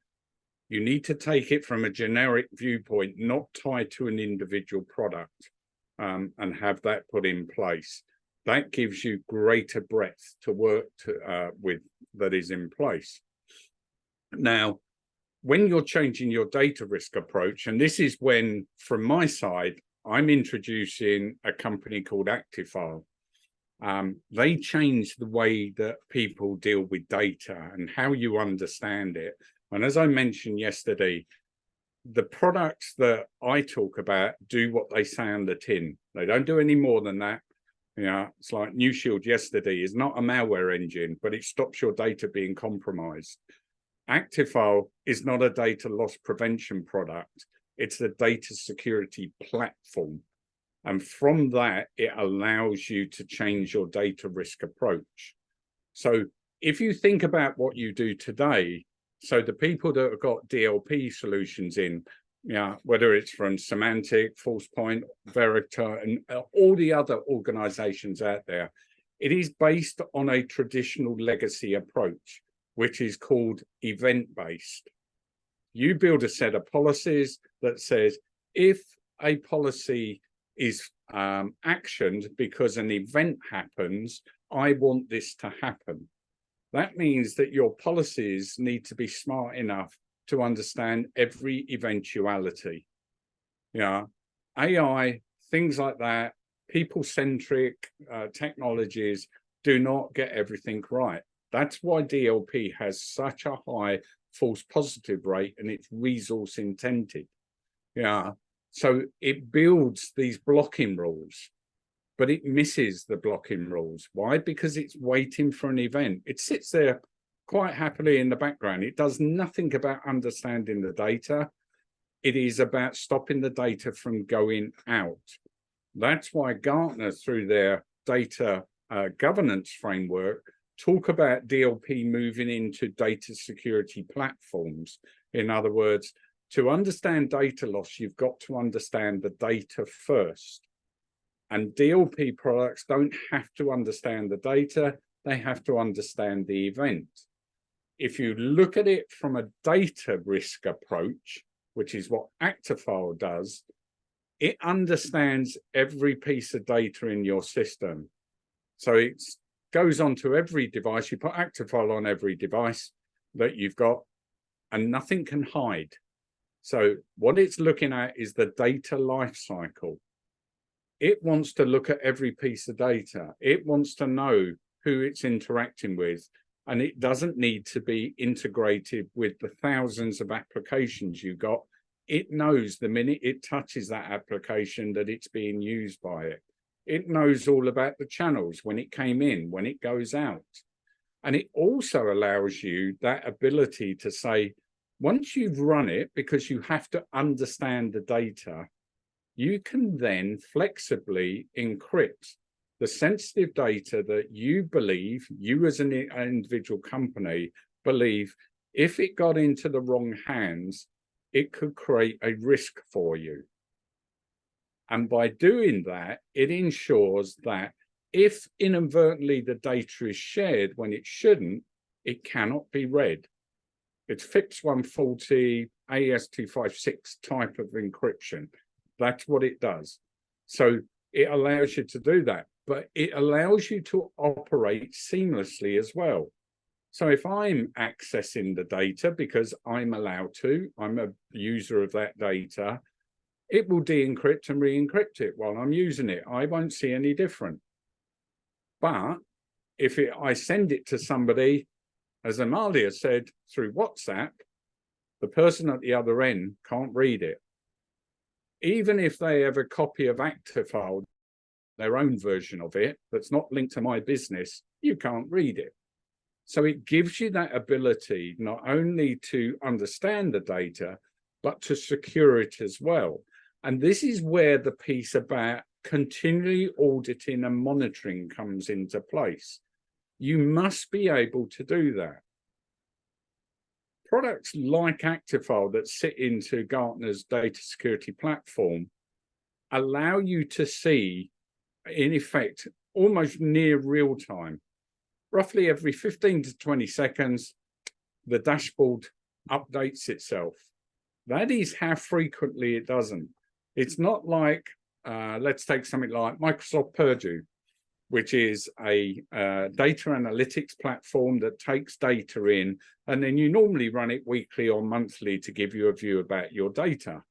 you need to take it from a generic viewpoint, not tied to an individual product, and have that put in place. That gives you greater breadth to work with that is in place. Now, when you're changing your data risk approach, and this is when, from my side, I'm introducing a company called Actifile. They change the way that people deal with data and how you understand it. And as I mentioned yesterday, the products that I talk about do what they say on the tin. They don't do any more than that. You know, it's like New Shield yesterday is not a malware engine, but it stops your data being compromised. Actifile is not a data loss prevention product. It's a data security platform. And from that, it allows you to change your data risk approach. So if you think about what you do today, so the people that have got DLP solutions in, whether it's from Symantec, ForcePoint, Verita, and all the other organizations out there, it is based on a traditional legacy approach, which is called event-based. You build a set of policies that says, if a policy is actioned because an event happens, I want this to happen. That means that your policies need to be smart enough to understand every eventuality. AI, things like that, people-centric technologies do not get everything right. That's why DLP has such a high false positive rate and it's resource intensive. So it builds these blocking rules, but it misses the blocking rules. Why? Because it's waiting for an event. It sits there quite happily in the background. It does nothing about understanding the data. It is about stopping the data from going out. That's why Gartner, through their data governance framework, talk about DLP moving into data security platforms. In other words, to understand data loss, you've got to understand the data first. And DLP products don't have to understand the data, they have to understand the event. If you look at it from a data risk approach, which is what Actifile does, it understands every piece of data in your system. So it goes onto every device. You put Actifile on every device that you've got, and nothing can hide. So what it's looking at is the data lifecycle. It wants to look at every piece of data. It wants to know who it's interacting with, and it doesn't need to be integrated with the thousands of applications you got. It knows the minute it touches that application that it's being used by it. It knows all about the channels, when it came in, when it goes out. And it also allows you that ability to say, once you've run it, because you have to understand the data, you can then flexibly encrypt the sensitive data that you believe, you as an individual company believe, if it got into the wrong hands, it could create a risk for you. And by doing that, it ensures that if inadvertently the data is shared when it shouldn't, it cannot be read. It's FIPS 140, AES-256 type of encryption. That's what it does. So it allows you to do that, but it allows you to operate seamlessly as well. So if I'm accessing the data because I'm allowed to, I'm a user of that data, it will de-encrypt and re-encrypt it while I'm using it. I won't see any different. But if I send it to somebody, as Amalia said, through WhatsApp, the person at the other end can't read it. Even if they have a copy of Actifile, their own version of it, that's not linked to my business, you can't read it. So it gives you that ability not only to understand the data, but to secure it as well. And this is where the piece about continually auditing and monitoring comes into place. You must be able to do that. Products like Actifile that sit into Gartner's data security platform allow you to see, in effect, almost near real time. Roughly every 15 to 20 seconds, the dashboard updates itself. That is how frequently it doesn't. It's not like, let's take something like Microsoft Purdue, which is a data analytics platform that takes data in, and then you normally run it weekly or monthly to give you a view about your data.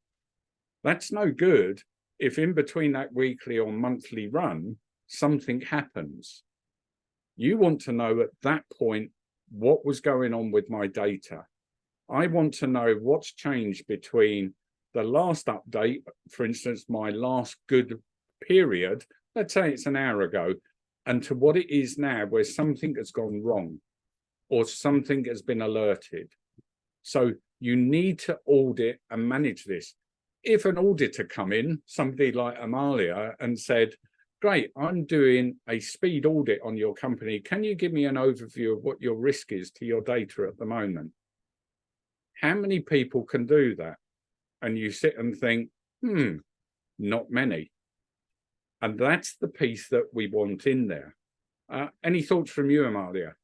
That's no good if in between that weekly or monthly run, something happens. You want to know at that point what was going on with my data. I want to know what's changed between the last update, for instance, my last good period, let's say it's an hour ago, and to what it is now where something has gone wrong or something has been alerted. So you need to audit and manage this. If an auditor come in, somebody like Amalia, and said, great, I'm doing a speed audit on your company. Can you give me an overview of what your risk is to your data at the moment? How many people can do that? And you sit and think, not many. And that's the piece that we want in there. Any thoughts from you, Amalia?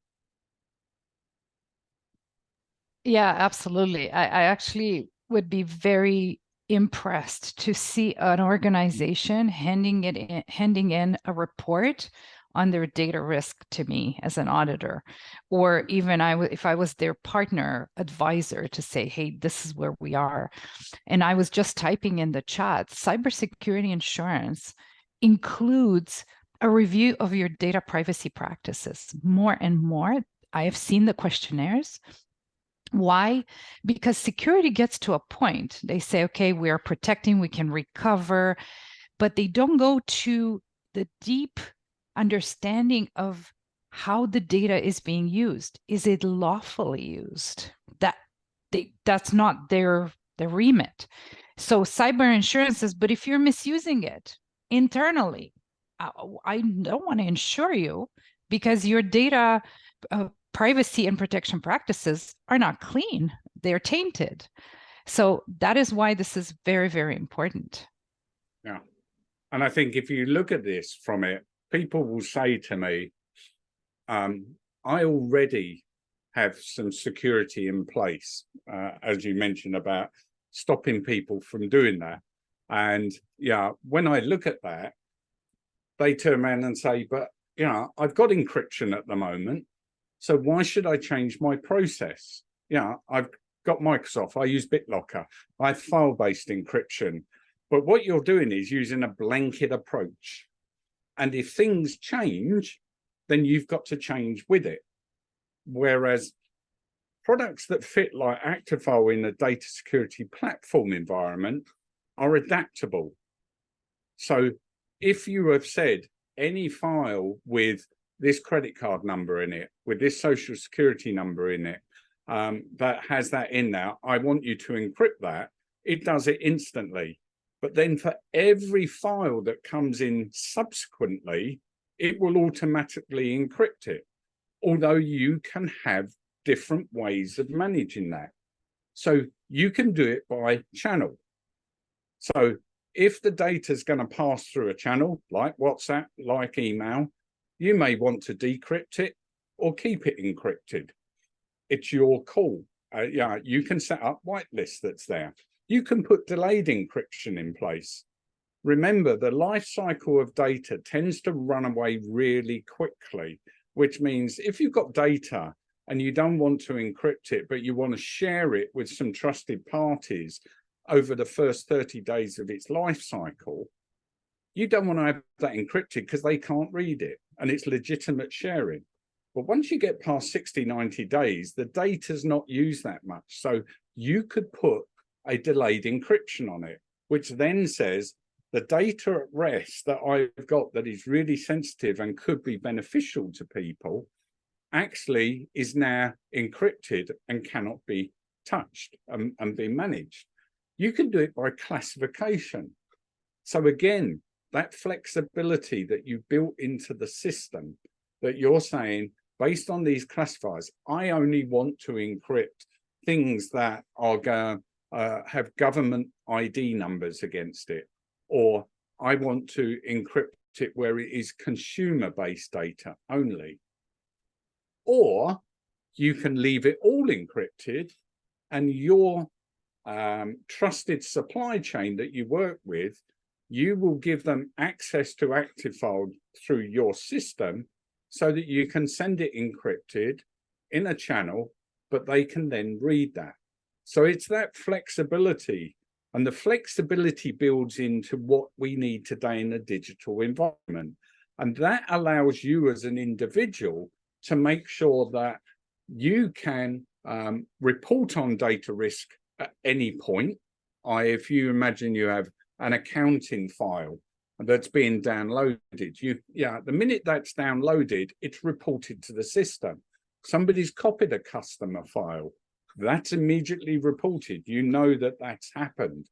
Yeah, absolutely. I actually would be very impressed to see an organization handing in a report on their data risk to me as an auditor, or even if I was their partner advisor, to say, hey, this is where we are. And I was just typing in the chat, cybersecurity insurance includes a review of your data privacy practices. More and more, I have seen the questionnaires. Why? Because security gets to a point. They say, okay, we are protecting, we can recover, but they don't go to the deep understanding of how the data is being used. Is it lawfully used? That's not their remit. So cyber insurance says, but if you're misusing it internally, I don't want to insure you because your data privacy and protection practices are not clean. They're tainted. So that is why this is very, very important. Yeah. And I think if you look at this from it, people will say to me, I already have some security in place, as you mentioned about stopping people from doing that. And yeah, when I look at that, they turn around and say, but I've got encryption at the moment. So why should I change my process? I've got Microsoft, I use BitLocker, I have file-based encryption. But what you're doing is using a blanket approach. And if things change, then you've got to change with it. Whereas products that fit like Actifile in a data security platform environment are adaptable. So if you have said any file with this credit card number in it, with this social security number in it, that has that in there, I want you to encrypt that, it does it instantly. But then for every file that comes in subsequently, it will automatically encrypt it, although you can have different ways of managing that. So you can do it by channel. So if the data is going to pass through a channel like WhatsApp, like email, You may want to decrypt it or keep it encrypted. It's your call. Yeah, you can set up whitelists that's there. You can put delayed encryption in place. Remember, the life cycle of data tends to run away really quickly, which means if you've got data and you don't want to encrypt it, but you want to share it with some trusted parties over the first 30 days of its life cycle, you don't want to have that encrypted because they can't read it and it's legitimate sharing. But once you get past 60, 90 days, the data's not used that much. So you could put a delayed encryption on it, which then says the data at rest that I've got that is really sensitive and could be beneficial to people actually is now encrypted and cannot be touched and be managed. You can do it by classification. So again, that flexibility that you built into the system, that you're saying, based on these classifiers, I only want to encrypt things that are going to have government ID numbers against it, or I want to encrypt it where it is consumer-based data only. Or you can leave it all encrypted, and your trusted supply chain that you work with, you will give them access to active file through your system so that you can send it encrypted in a channel, but they can then read that. So it's that flexibility, and the flexibility builds into what we need today in a digital environment. And that allows you as an individual to make sure that you can report on data risk at any point. If you imagine you have an accounting file that's being downloaded, the minute that's downloaded, it's reported to the system. Somebody's copied a customer file, that's immediately reported. You know that that's happened.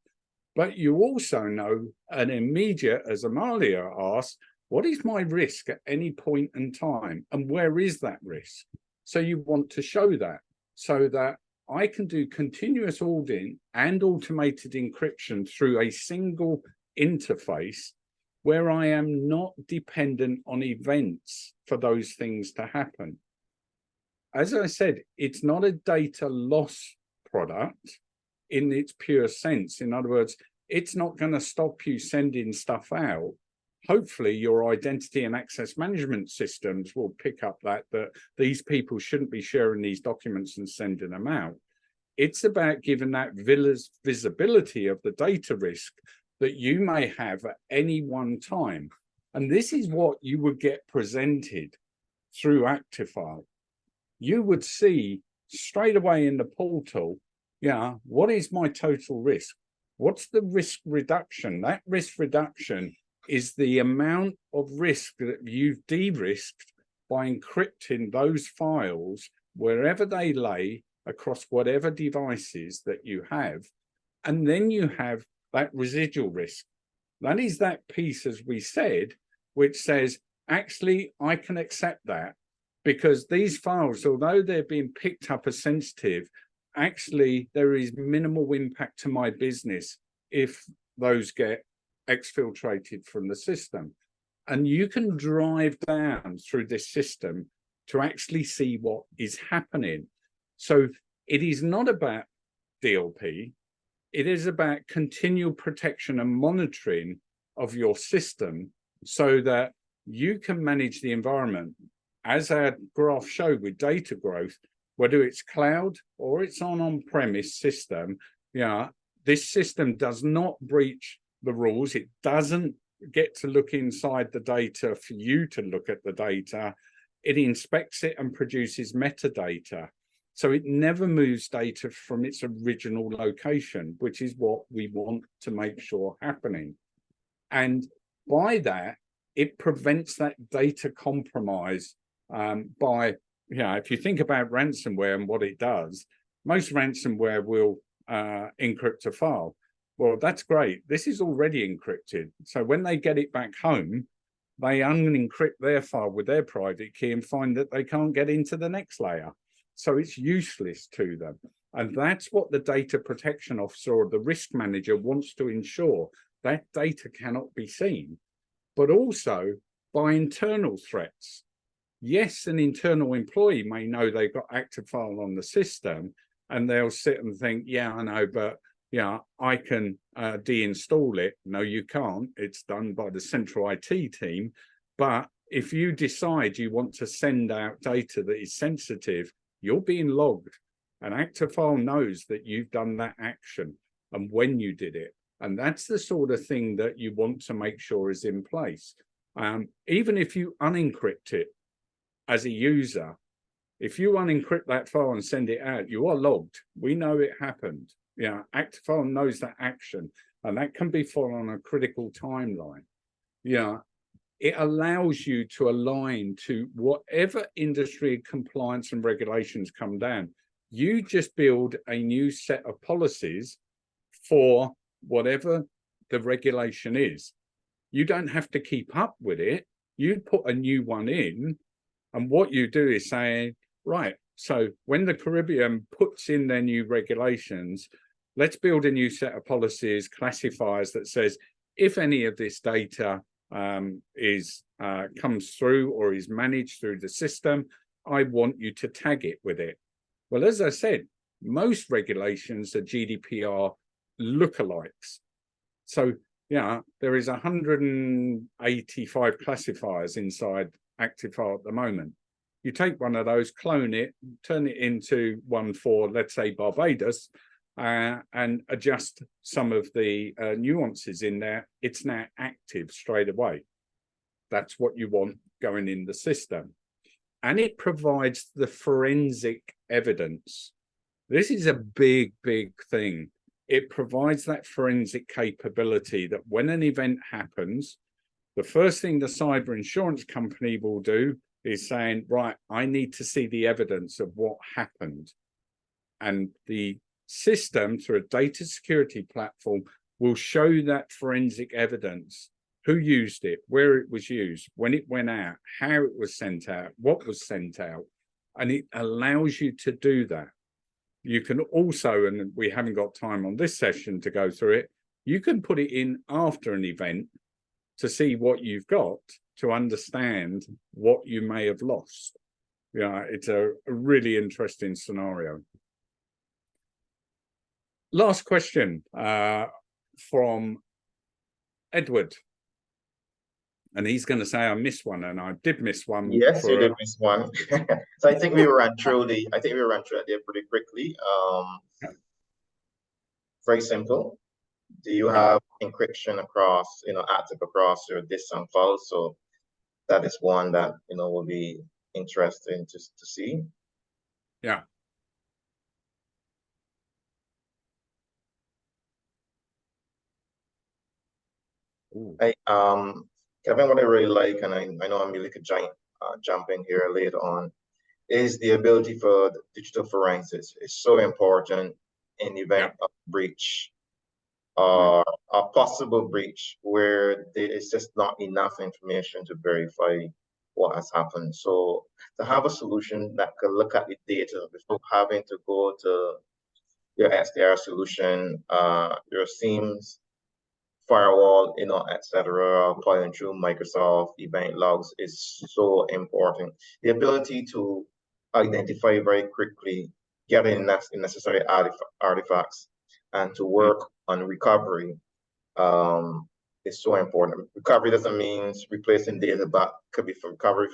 But you also know an immediate, as Amalia asked, what is my risk at any point in time, and where is that risk? So you want to show that so that I can do continuous auditing and automated encryption through a single interface where I am not dependent on events for those things to happen. As I said, it's not a data loss product in its pure sense. In other words, it's not going to stop you sending stuff out. Hopefully your identity and access management systems will pick up that these people shouldn't be sharing these documents and sending them out. It's about giving that visibility of the data risk that you may have at any one time. And this is what you would get presented through Actifile. You would see straight away in the portal, what is my total risk? What's the risk reduction? That risk reduction is the amount of risk that you've de-risked by encrypting those files wherever they lay across whatever devices that you have. And then you have that residual risk. That is that piece, as we said, which says, actually, I can accept that because these files, although they're being picked up as sensitive, actually there is minimal impact to my business if those get exfiltrated from the system. And you can drive down through this system to actually see what is happening. So it is not about DLP, it is about continual protection and monitoring of your system so that you can manage the environment. As our graph showed with data growth, whether it's cloud or it's on-premise system, this system does not breach the rules. It doesn't get to look inside the data for you to look at the data. It inspects it and produces metadata. So it never moves data from its original location, which is what we want to make sure happening. And by that, it prevents that data compromise by, if you think about ransomware and what it does, most ransomware will encrypt a file. Well, that's great. This is already encrypted. So when they get it back home, they unencrypt their file with their private key and find that they can't get into the next layer. So it's useless to them. And that's what the data protection officer or the risk manager wants to ensure. That data cannot be seen. But also, by internal threats. Yes, an internal employee may know they've got active file on the system, and they'll sit and think, yeah, I know, but yeah, I can deinstall it. No, you can't. It's done by the central IT team. But if you decide you want to send out data that is sensitive, you're being logged. An active file knows that you've done that action and when you did it. And that's the sort of thing that you want to make sure is in place. Even if you unencrypt it as a user, if you unencrypt that file and send it out, you are logged. We know it happened. Yeah, active file knows that action, and that can be followed on a critical timeline. Yeah, it allows you to align to whatever industry compliance and regulations come down. You just build a new set of policies for whatever the regulation is. You don't have to keep up with it. You put a new one in, and what you do is say, right, so when the Caribbean puts in their new regulations, let's build a new set of policies, classifiers that says, if any of this data comes through or is managed through the system, I want you to tag it with it. Well, as I said, most regulations are GDPR lookalikes. So, yeah, there is 185 classifiers inside active file at the moment. You take one of those, clone it, turn it into one for, let's say, Barbados, and adjust some of the nuances in there. It's now active straight away. That's what you want going in the system. And it provides the forensic evidence. This is a big, big thing. It provides that forensic capability that when an event happens, the first thing the cyber insurance company will do is saying, right, I need to see the evidence of what happened. And the system, through a data security platform, will show that forensic evidence, who used it, where it was used, when it went out, how it was sent out, what was sent out. And it allows you to do that. You can also, and we haven't got time on this session to go through it, you can put it in after an event to see what you've got, to understand what you may have lost. Yeah, it's a really interesting scenario. Last question from Edward. And he's going to say I missed one, and I did miss one. Yes, you did miss one. So I think we ran through it there pretty quickly. Very simple. Do you have encryption across, active across your disk and files? So that is one that will be interesting to see. Yeah. Kevin, what I really like, and I know I'm really could jump in here later on, is the ability for the digital forensics. It's so important in the event of breach or a possible breach where there is just not enough information to verify what has happened. So to have a solution that could look at the data before having to go to your XDR solution, your SIEMs, firewall, etc., pulling through Microsoft event logs is so important. The ability to identify very quickly, getting necessary artifacts, and to work on recovery is so important. Recovery doesn't mean replacing data, but could be from recovery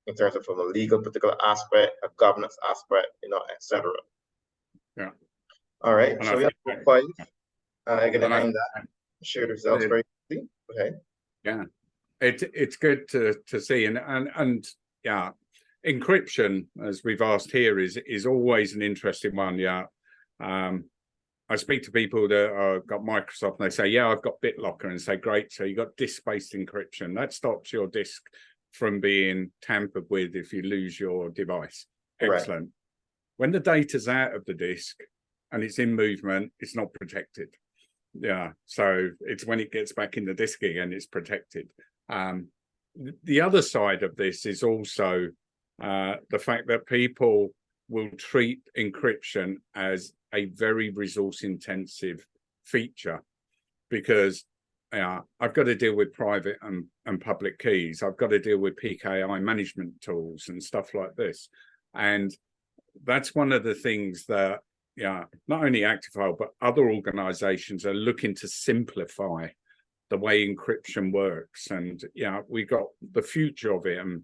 in terms of from a legal particular aspect, a governance aspect, etc. Yeah. All right. And so we have 5. I'm going to end that. Share the results very quickly. Okay. Yeah, it's good to see, and yeah, encryption, as we've asked here, is always an interesting one. Yeah, I speak to people that got Microsoft, and they say, yeah, I've got BitLocker, and say, great, so you got disk-based encryption. That stops your disk from being tampered with if you lose your device. Excellent. Right. When the data's out of the disk and it's in movement, it's not protected. Yeah, so it's when it gets back in the disk again, it's protected. The other side of this is also the fact that people will treat encryption as a very resource intensive feature, because I've got to deal with private and public keys. I've got to deal with PKI management tools and stuff like this. And that's one of the things that, not only Actifile, but other organizations are looking to simplify the way encryption works. And we got the future of it. And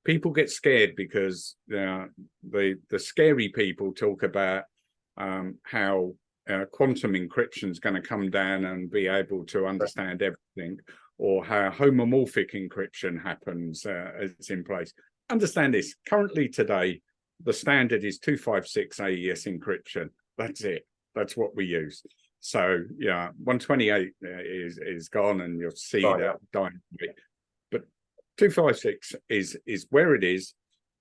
people get scared because the scary people talk about how quantum encryption is going to come down and be able to understand everything, or how homomorphic encryption happens is in place. Understand this, currently today, the standard is 256 AES encryption. That's it. That's what we use. So 128 is gone, and you'll see that dying. But 256 is where it is,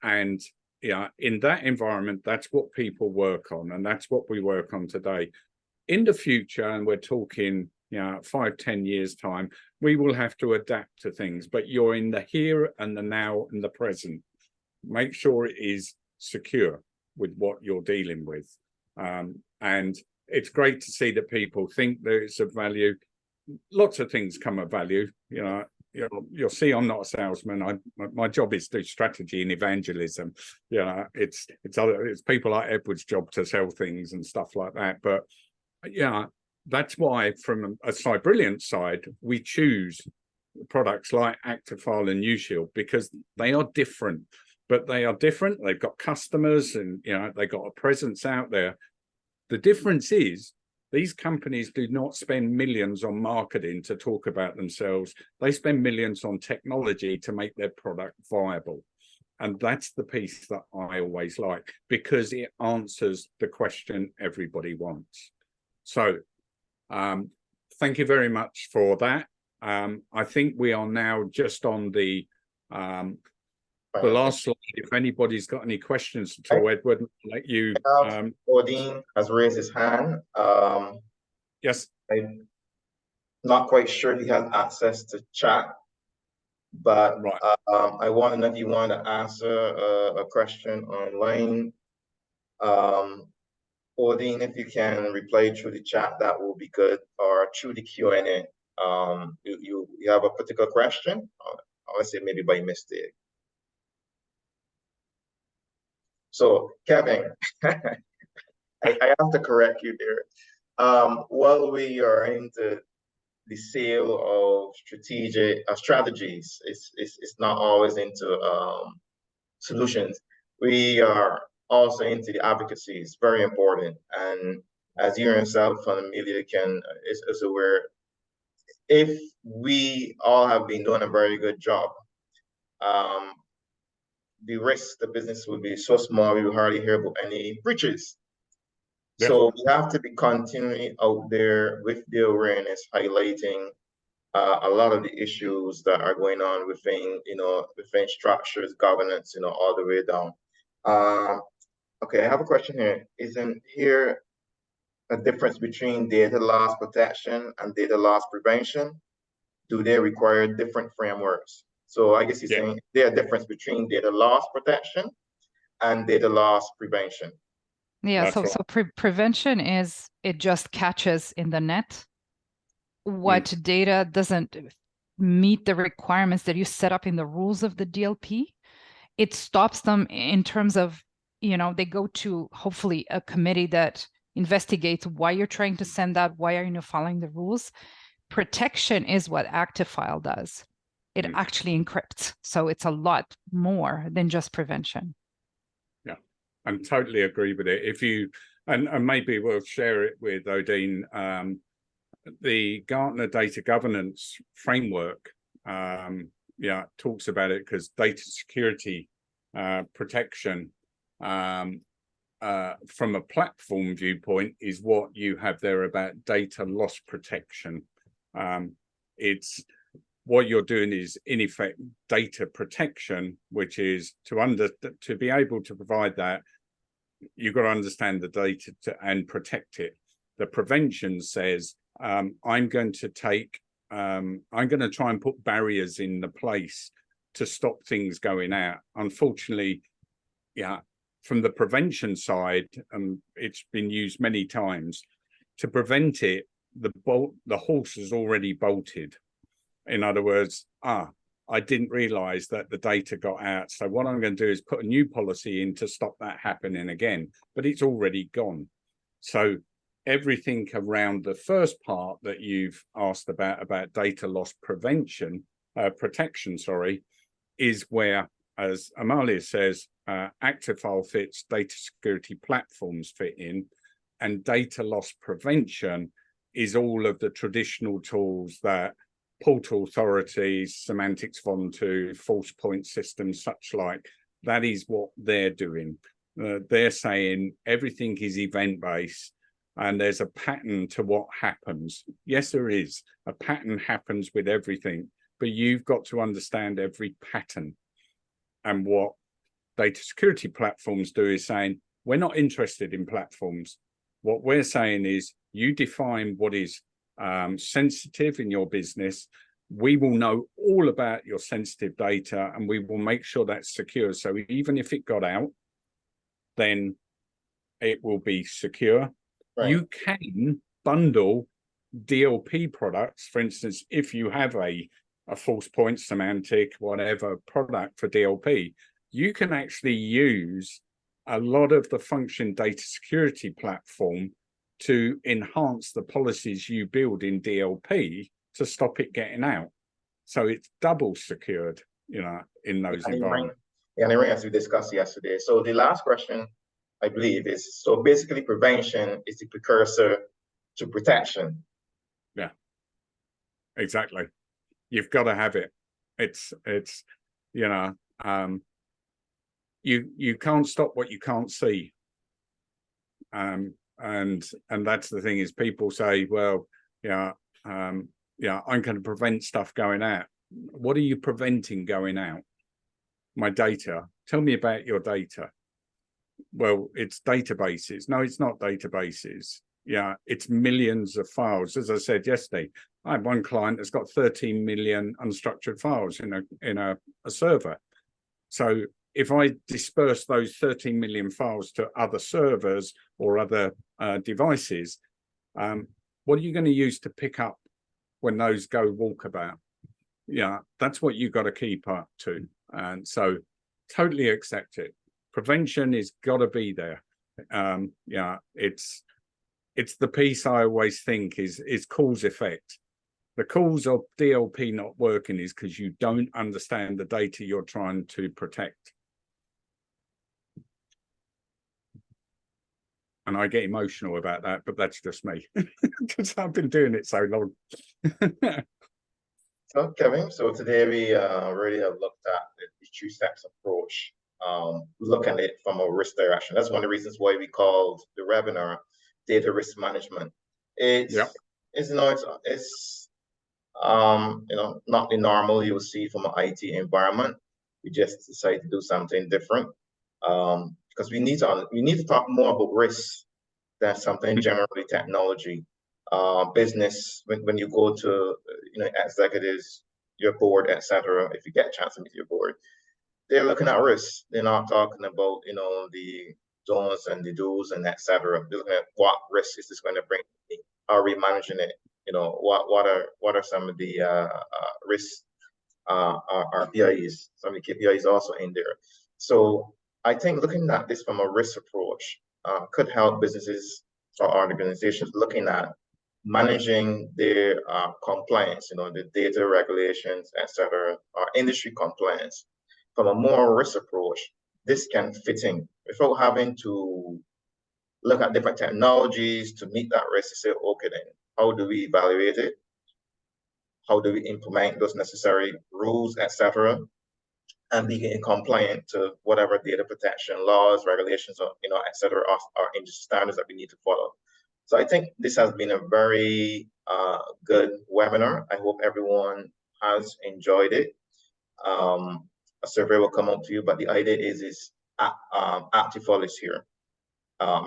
and in that environment, that's what people work on, and that's what we work on today. In the future, and we're talking 5-10 years time, we will have to adapt to things, but you're in the here and the now and the present. Make sure it is secure with what you're dealing with, and it's great to see that people think that it's of value. Lots of things come of value. You'll see I'm not a salesman. My job is to do strategy and evangelism. It's people like Edward's job to sell things and stuff like that. But that's why from a Cybrilliant side, we choose products like Actifile and UShield, because they are different. But they are different. They've got customers, and they've got a presence out there. The difference is these companies do not spend millions on marketing to talk about themselves. They spend millions on technology to make their product viable. And that's the piece that I always like, because it answers the question everybody wants. So thank you very much for that. I think we are now just on the last slide. If anybody's got any questions at all, Edward, I'll let you. Odin has raised his hand. Yes. I'm not quite sure he has access to chat, but I want to know if you want to answer a question online. Odin, if you can reply through the chat, that will be good, or through the Q&A. You have a particular question? I would say maybe by mistake. So, Kevin, I have to correct you there. While we are into the sale of strategies, it's not always into solutions. We are also into the advocacy. It's very important. And as you yourself and Amelia is aware, if we all have been doing a very good job, the risk the business will be so small, we will hardly hear about any breaches. Yes. So we have to be continuing out there with the awareness, highlighting a lot of the issues that are going on within, within structures, governance, all the way down. Okay, I have a question here. Isn't here a difference between data loss protection and data loss prevention? Do they require different frameworks? So I guess you're saying there's a difference between data loss protection and data loss prevention. Yeah, so prevention is, it just catches in the net what data doesn't meet the requirements that you set up in the rules of the DLP. It stops them in terms of, they go to hopefully a committee that investigates why you're trying to send that, why are you not following the rules. Protection is what Actifile does. It actually encrypts. So it's a lot more than just prevention. Yeah, I totally agree with it. If you, and maybe we'll share it with Odin, the Gartner Data Governance Framework, talks about it, because data security protection from a platform viewpoint is what you have there about data loss protection. It's what you're doing is in effect data protection, which is to be able to provide that, you've got to understand the data and protect it. The prevention says, I'm going to try and put barriers in the place to stop things going out. Unfortunately, from the prevention side, it's been used many times. To prevent it, the horse is already bolted. In other words, I didn't realize that the data got out. So what I'm going to do is put a new policy in to stop that happening again, but it's already gone. So everything around the first part that you've asked about data loss protection, is where, as Amalia says, active file fits, data security platforms fit in, and data loss prevention is all of the traditional tools that portal authorities, semantics Vontu, false point systems, such like, that is what they're doing. They're saying everything is event-based and there's a pattern to what happens. Yes, there is. A pattern happens with everything, but you've got to understand every pattern. And what data security platforms do is saying, we're not interested in platforms. What we're saying is, you define what is sensitive in your business. We will know all about your sensitive data and we will make sure that's secure. So even if it got out, then it will be secure. Right. You can bundle DLP products. For instance, if you have a false point, semantic, whatever product for DLP, you can actually use a lot of the function data security platform to enhance the policies you build in DLP to stop it getting out. So it's double secured, in those environments. Yeah, and as we discussed yesterday. So the last question, I believe, is, so basically prevention is the precursor to protection. Yeah, exactly. You've got to have it. It's you can't stop what you can't see. And that's the thing, is people say, well, I'm going to prevent stuff going out. What are you preventing going out? My data. Tell me about your data. Well, it's databases. No, it's not databases. Yeah, it's millions of files. As I said yesterday, I had one client that's got 13 million unstructured files in a server. So if I disperse those 13 million files to other servers or other devices, what are you going to use to pick up when those go walkabout? Yeah, that's what you've got to keep up to. And so totally accept it. Prevention is got to be there. It's the piece I always think is cause effect. The cause of DLP not working is because you don't understand the data you're trying to protect. And I get emotional about that, but that's just me because I've been doing it so long. So, Kevin, so today we really have looked at the two steps approach, looking at it from a risk direction. That's one of the reasons why we called the webinar Data Risk Management. It's not the normal you'll see from an IT environment. We just decided to do something different because we need to talk more about risk than something generally technology. Business, when you go to executives, your board, etc. If you get a chance to meet your board, they're looking at risk. They're not talking about the don'ts and the do's and etc. They're looking at what risk is this going to bring. Are we managing it? What are some of the risks? Our PIEs, some of the KPIs also in there. So I think looking at this from a risk approach could help businesses or organizations looking at managing their compliance, the data regulations, etc., or industry compliance from a more risk approach. This can fit in without having to look at different technologies to meet that risk. To say, okay, then how do we evaluate it? How do we implement those necessary rules, etc., and be compliant to whatever data protection laws, regulations, or etc., are industry standards that we need to follow. So I think this has been a very good webinar. I hope everyone has enjoyed it. A survey will come up to you, but the idea is Actifall is here.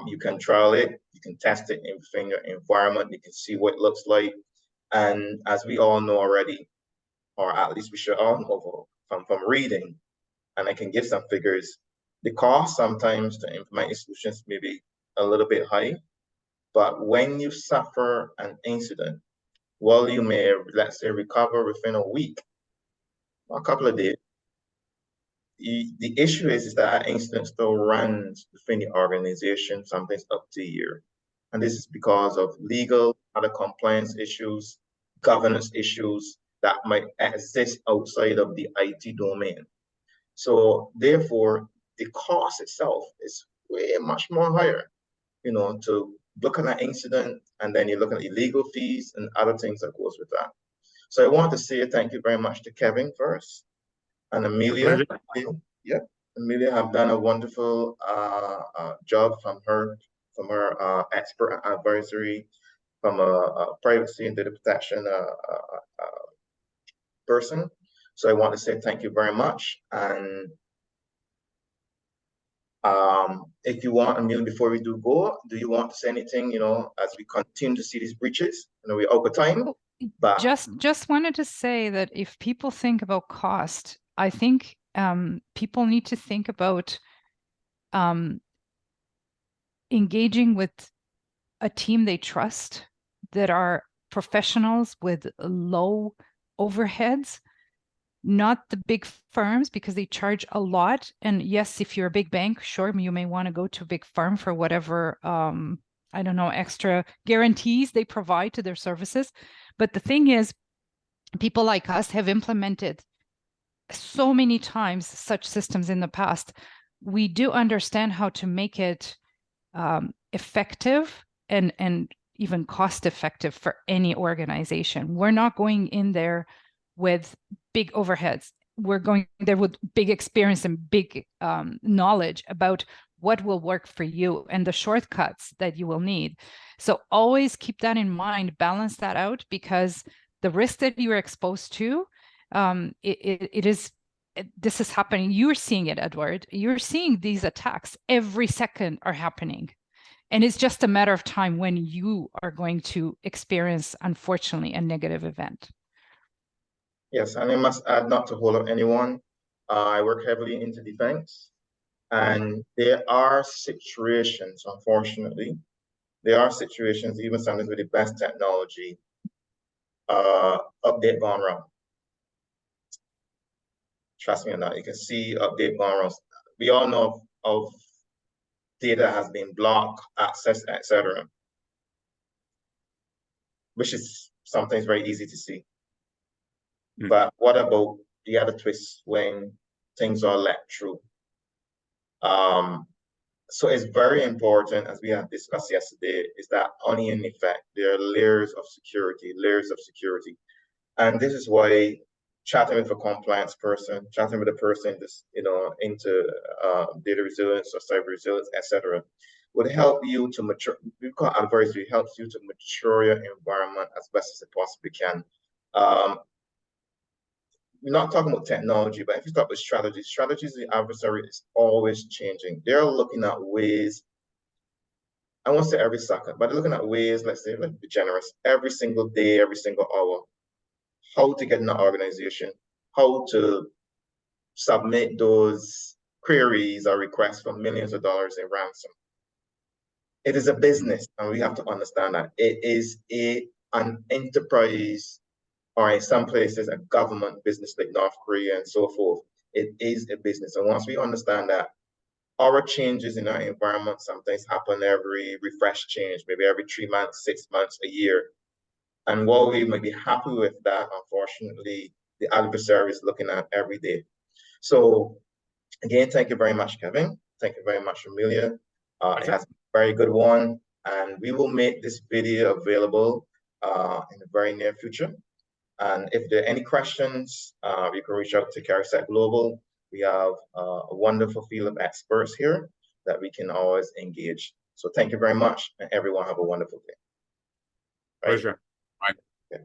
You can trial it, you can test it in your environment, you can see what it looks like. And as we all know already, or at least we should all know from reading, and I can give some figures, the cost sometimes to implement these solutions may be a little bit high, But when you suffer an incident, well, you may, let's say, recover within a week, a couple of days. The issue is that incident still runs within the organization, sometimes up to a year. And this is because of legal, other compliance issues, governance issues that might exist outside of the IT domain. So therefore, the cost itself is way much more higher, to look at an incident, and then you look at the legal fees and other things that goes with that. So I want to say thank you very much to Kevin first, and Amelia. Yep, Amelia have done a wonderful job from her expert advisory, from a privacy and data protection person. So I want to say thank you very much. And if you want, Amelia, before we do go, do you want to say anything, as we continue to see these breaches? We're over time. But just wanted to say that if people think about cost, I think people need to think about engaging with a team they trust, that are professionals with low overheads, not the big firms, because they charge a lot. And yes, if you're a big bank, sure, you may want to go to a big firm for whatever I don't know, extra guarantees they provide to their services. But the thing is, people like us have implemented so many times such systems in the past. We do understand how to make it effective and even cost effective for any organization. We're not going in there with big overheads. We're going there with big experience and big knowledge about what will work for you and the shortcuts that you will need. So always keep that in mind, balance that out, because the risk that you're exposed to, this is happening. You're seeing it, Edward. You're seeing these attacks every second are happening. And it's just a matter of time when you are going to experience, unfortunately, a negative event. Yes, and I must add, not to hold up anyone, I work heavily into defense, and there are situations, unfortunately, even sometimes with the best technology, update gone wrong. Trust me or not, you can see update gone wrong. We all know of data has been blocked, accessed, etc., which is sometimes very easy to see. But what about the other twists when things are let through? So it's very important, as we have discussed yesterday, is that onion effect. There are layers of security. And this is why chatting with a compliance person, chatting with a person that's, into data resilience or cyber resilience, etc., would help you to mature. We call advisory, helps you to mature your environment as best as it possibly can. We're not talking about technology, but if you start with strategies, the adversary is always changing. They're looking at ways, I won't say every second, but they're looking at ways, let's be generous, every single day, every single hour, how to get in an organization, how to submit those queries or requests for millions of dollars in ransom. It is a business, and we have to understand that it is an enterprise, or in some places a government business like North Korea and so forth. It is a business. And once we understand that our changes in our environment sometimes happen every refresh change, maybe every 3 months, 6 months, a year. And while we might be happy with that, unfortunately, the adversary is looking at every day. So again, thank you very much, Kevin. Thank you very much, Amelia. It has been a very good one. And we will make this video available in the very near future. And if there are any questions, you can reach out to CareSec Global. We have a wonderful field of experts here that we can always engage. So thank you very much, and everyone have a wonderful day. Pleasure. Bye. Okay.